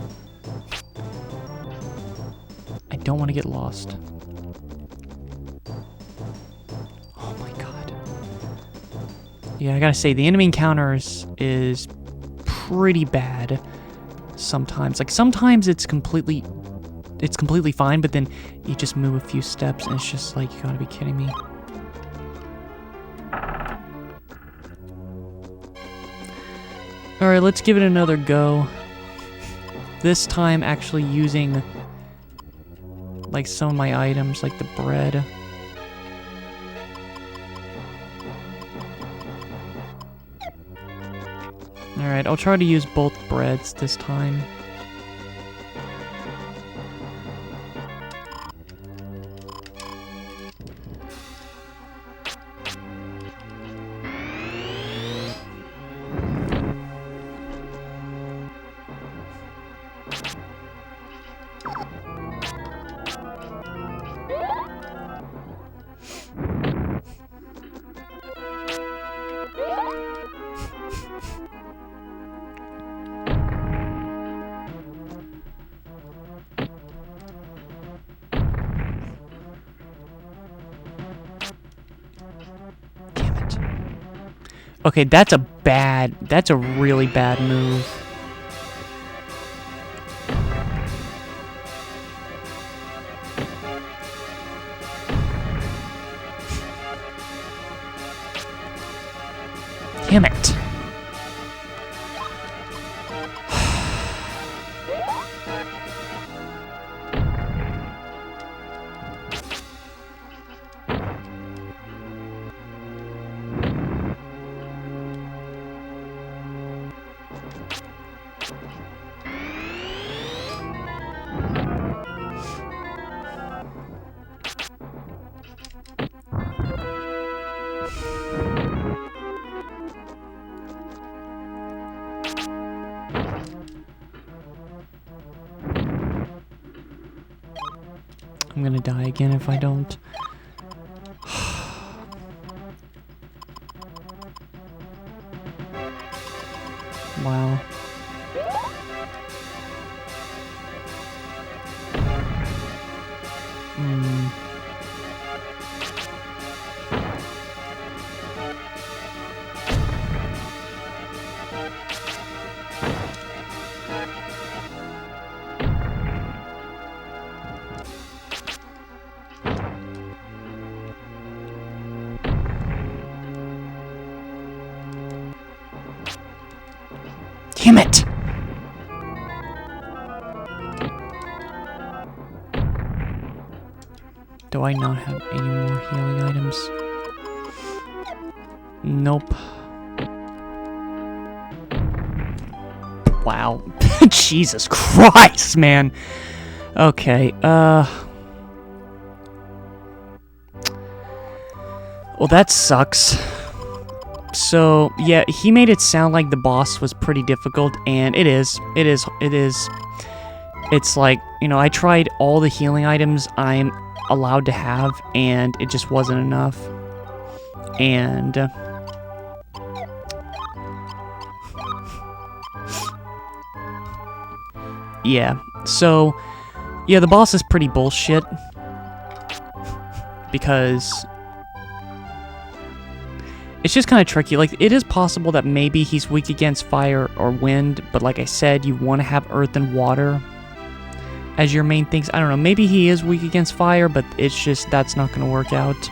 I don't want to get lost. Yeah, I gotta say, the enemy encounters is pretty bad sometimes. Like, sometimes it's completely fine, but then you just move a few steps and it's just like, you gotta be kidding me. Alright, let's give it another go. This time actually using, like, some of my items, like the bread. Alright, I'll try to use both breads this time. Okay, that's a really bad move. Damn it. gonna die again if I don't. Wow. Damn it! Do I not have any more healing items? Nope. Wow. Jesus Christ, man. Okay, well, that sucks. So, yeah, he made it sound like the boss was pretty difficult, and it is. It's like, you know, I tried all the healing items I'm allowed to have, and it just wasn't enough. And yeah, so yeah, the boss is pretty bullshit because it's just kind of tricky. Like, it is possible that maybe he's weak against fire or wind, but like I said, you want to have earth and water as your main things. I don't know, maybe he is weak against fire, but it's just, that's not going to work out.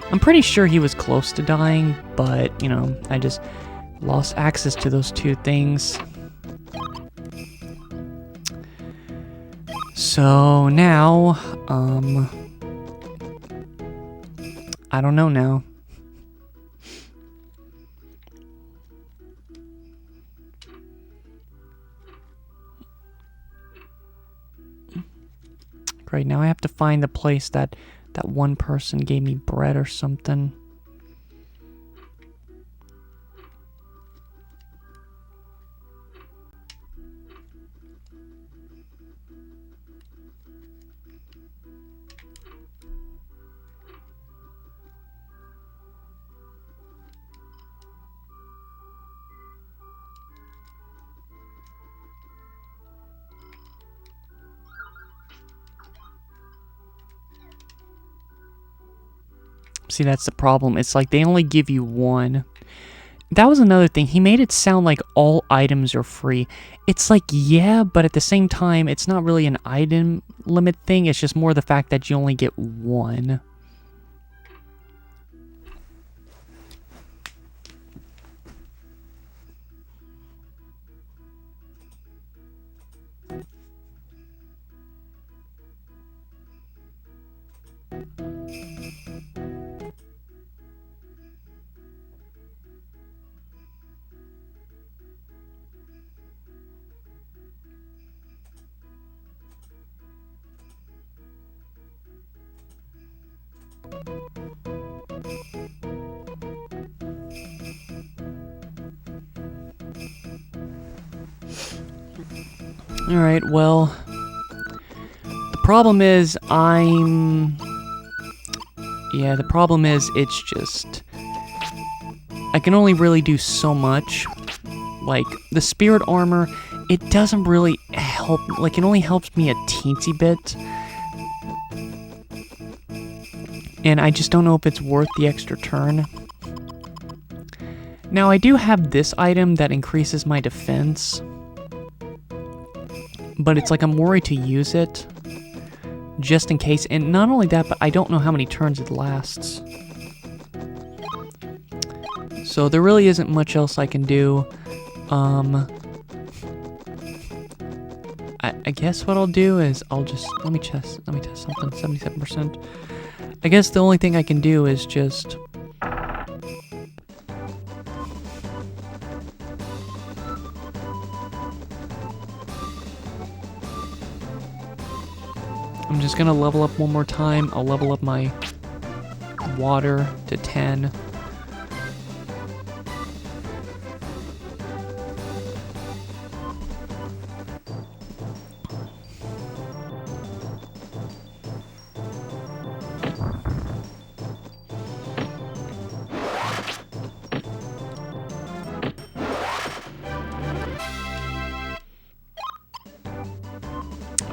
I'm pretty sure he was close to dying, but, you know, I just lost access to those two things. So now, I don't know now. Great, now I have to find the place that one person gave me bread or something. See, that's the problem. It's like they only give you one. That was another thing. He made it sound like all items are free. It's like, yeah, but at the same time, it's not really an item limit thing. It's just more the fact that you only get one. Alright, well, the problem is the problem is it's just, I can only really do so much. Like, the spirit armor, it doesn't really help, like, it only helps me a teensy bit. And I just don't know if it's worth the extra turn. Now, I do have this item that increases my defense. But it's like I'm worried to use it, just in case. And not only that, but I don't know how many turns it lasts. So there really isn't much else I can do. I guess what I'll do is I'll just, let me test something, 77%. I guess the only thing I can do is just... I'm just gonna level up one more time. I'll level up my water to 10.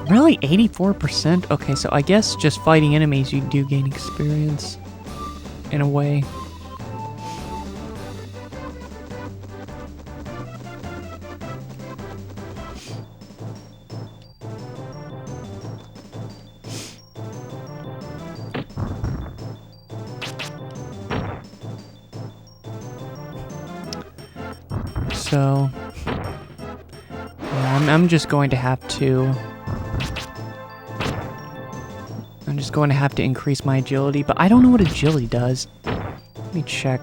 Really? 84%? Okay, so I guess just fighting enemies you do gain experience. In a way. So, yeah, I'm just going to have to... I'm just going to have to increase my agility, but I don't know what agility does. Let me check.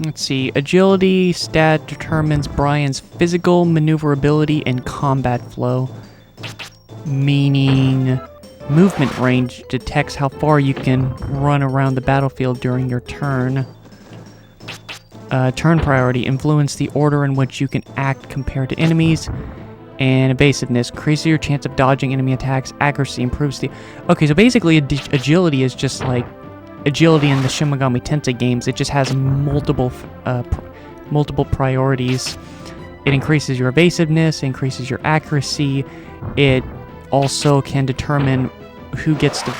Let's see. Agility stat determines Brian's physical maneuverability and combat flow. Meaning, movement range detects how far you can run around the battlefield during your turn. Turn priority influence the order in which you can act compared to enemies. And evasiveness increases your chance of dodging enemy attacks. Accuracy improves the... Okay, so basically agility is just like agility in the Shin Megami Tensei games. It just has multiple priorities. It increases your evasiveness, increases your accuracy. It also can determine who gets to,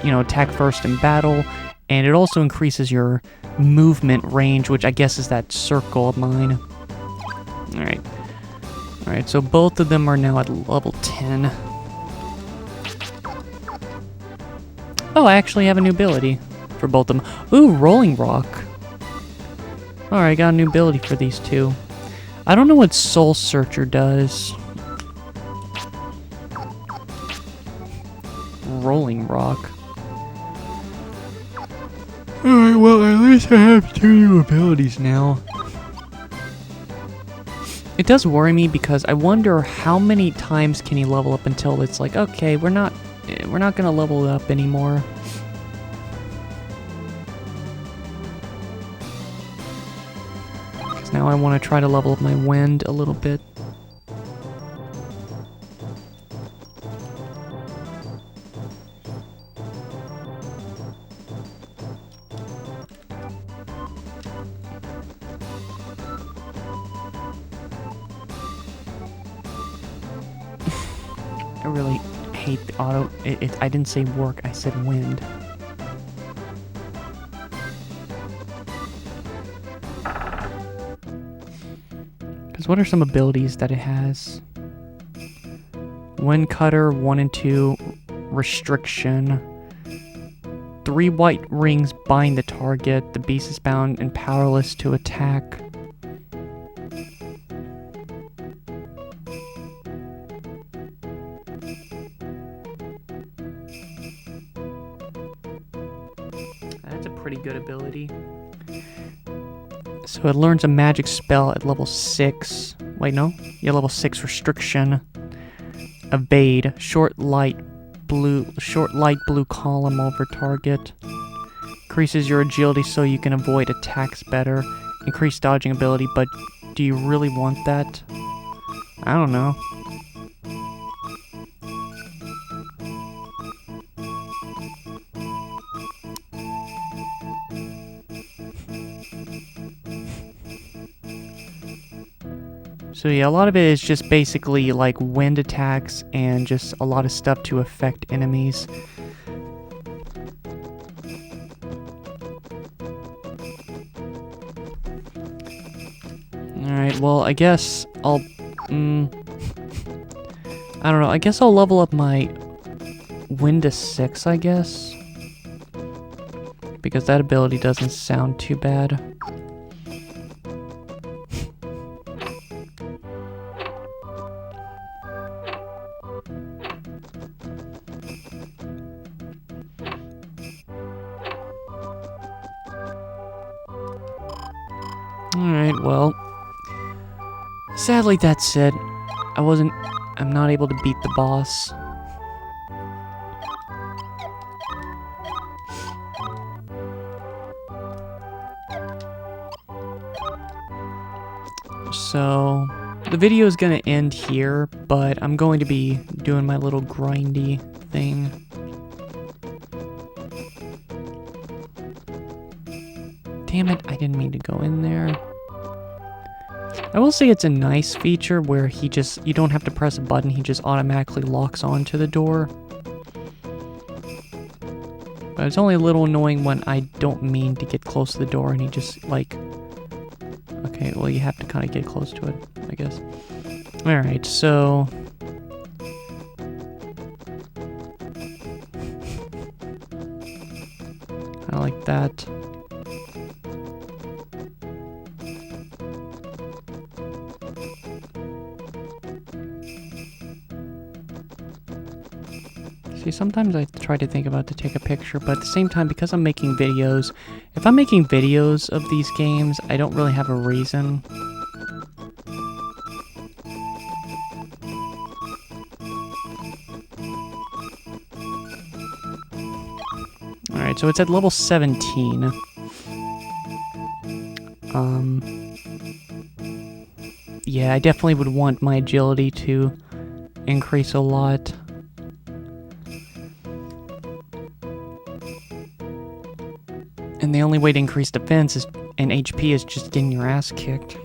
attack first in battle. And it also increases your movement range, which I guess is that circle of mine. Alright. Alright, so both of them are now at level 10. Oh, I actually have a new ability for both of them. Ooh, Rolling Rock. Alright, I got a new ability for these two. I don't know what Soul Searcher does. Rolling Rock. Alright, well, at least I have 2 new abilities now. It does worry me because I wonder how many times can he level up until it's like, okay, we're not gonna level it up anymore. Because now I want to try to level up my wind a little bit. I really hate the auto... I didn't say work, I said wind. Because what are some abilities that it has? Wind Cutter, 1 and 2, Restriction. 3 white rings bind the target. The beast is bound and powerless to attack. That's a pretty good ability. So it learns a magic spell at level 6. Wait, no? Yeah, level 6 restriction. Evade. Short light blue column over target. Increases your agility so you can avoid attacks better. Increased dodging ability, but do you really want that? I don't know. So yeah, a lot of it is just basically like wind attacks and just a lot of stuff to affect enemies. Alright, well, I guess I'll... I don't know, I guess I'll level up my wind to 6, I guess. Because that ability doesn't sound too bad. Alright, well. Sadly, that's it. I'm not able to beat the boss. So, the video is going to end here, but I'm going to be doing my little grindy thing. Damn it, I didn't mean to go in there. I will say it's a nice feature where you don't have to press a button, he just automatically locks onto the door. But it's only a little annoying when I don't mean to get close to the door and he just, like... Okay, well, you have to kind of get close to it, I guess. Alright, so... I like that. See, sometimes I try to think about to take a picture, but at the same time, because I'm making videos, if I'm making videos of these games, I don't really have a reason. Alright, so it's at level 17. Yeah, I definitely would want my agility to increase a lot. And the only way to increase defense and HP is just getting your ass kicked.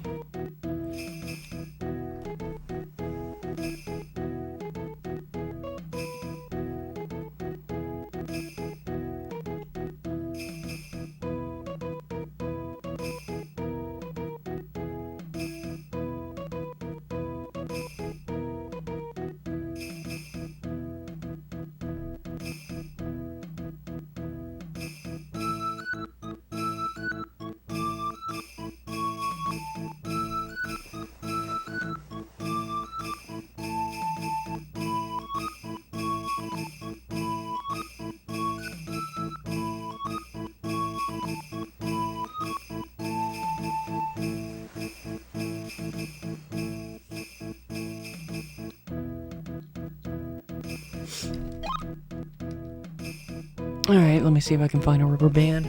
Alright, let me see if I can find a rubber band.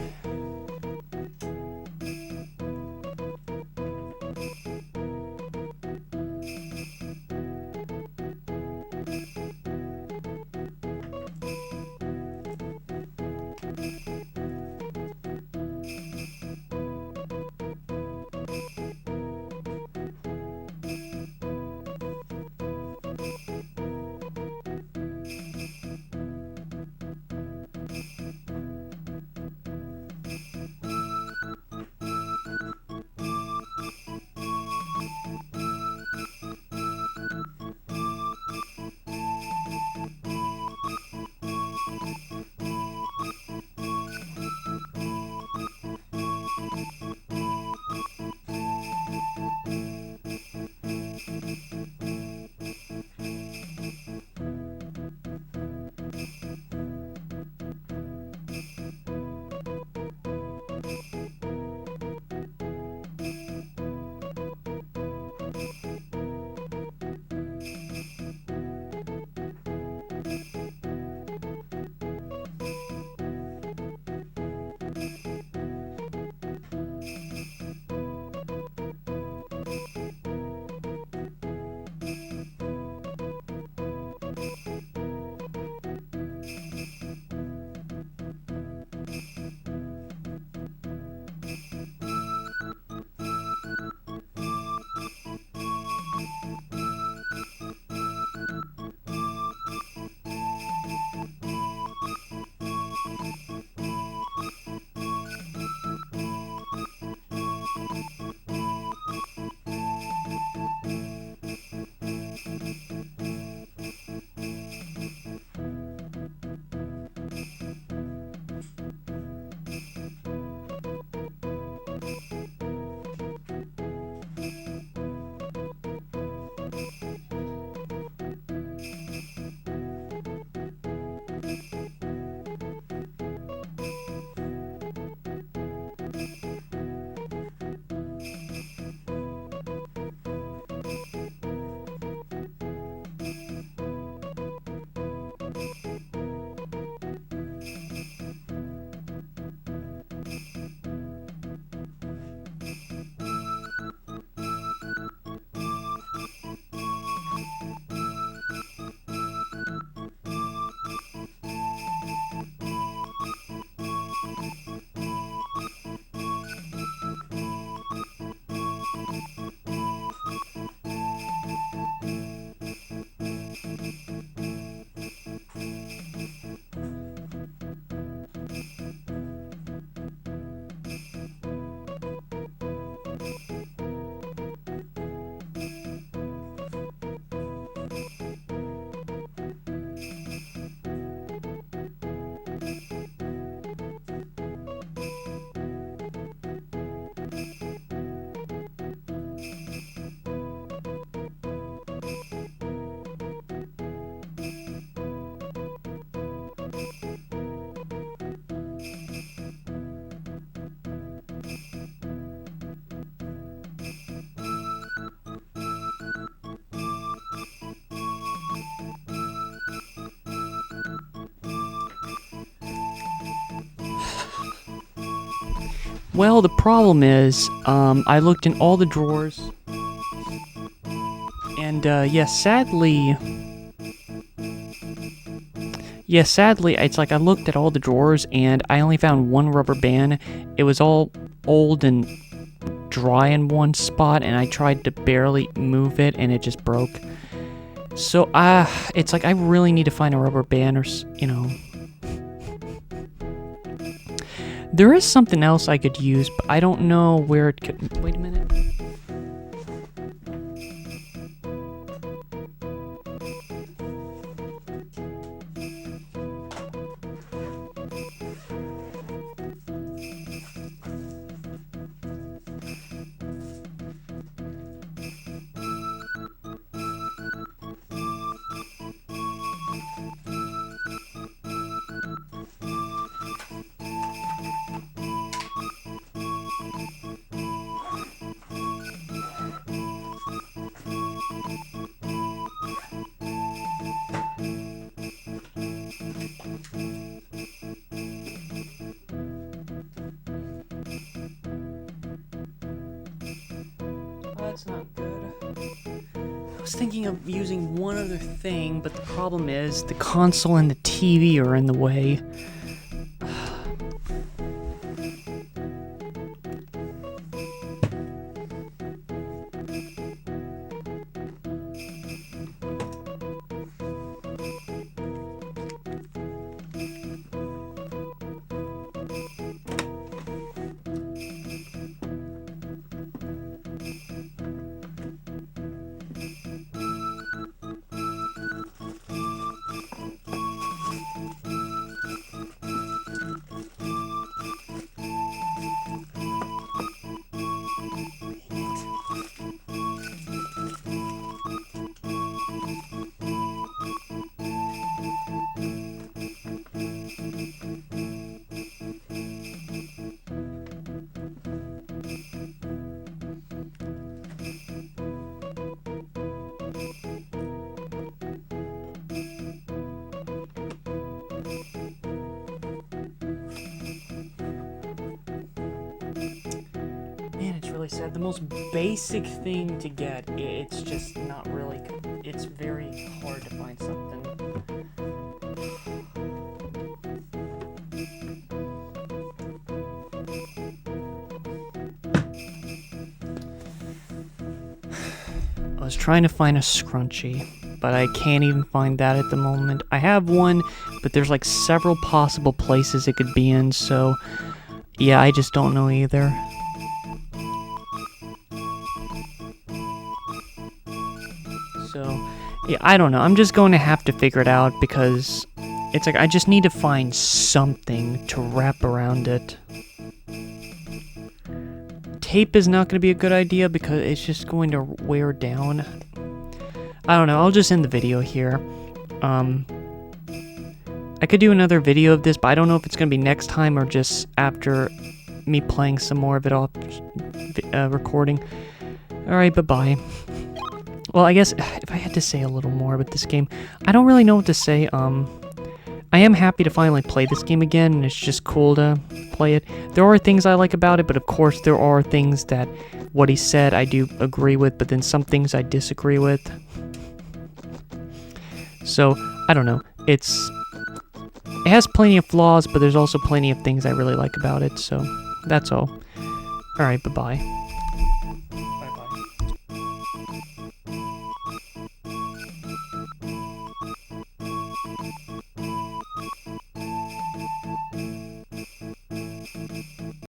Well, the problem is, I looked in all the drawers, and, yeah, sadly, it's like I looked at all the drawers, and I only found one rubber band. It was all old and dry in one spot, and I tried to barely move it, and it just broke. So, it's like I really need to find a rubber band, or, you know... There is something else I could use, but I don't know where it could... Wait a minute. That's not good. I was thinking of using one other thing, but the problem is the console and the TV are in the way. Man, it's really sad. The most basic thing to get, it's just not really... It's very hard to find something. I was trying to find a scrunchie, but I can't even find that at the moment. I have one, but there's like several possible places it could be in, so... Yeah, I just don't know either. So, yeah, I don't know. I'm just going to have to figure it out because it's like I just need to find something to wrap around it. Tape is not going to be a good idea because it's just going to wear down. I don't know. I'll just end the video here. I could do another video of this, but I don't know if it's going to be next time or just after me playing some more of it off recording. Alright, bye-bye. Well, I guess if I had to say a little more about this game, I don't really know what to say. I am happy to finally play this game again, and it's just cool to play it. There are things I like about it, but of course there are things that what he said I do agree with, but then some things I disagree with. So, I don't know. It has plenty of flaws, but there's also plenty of things I really like about it, so that's all. Alright, bye-bye.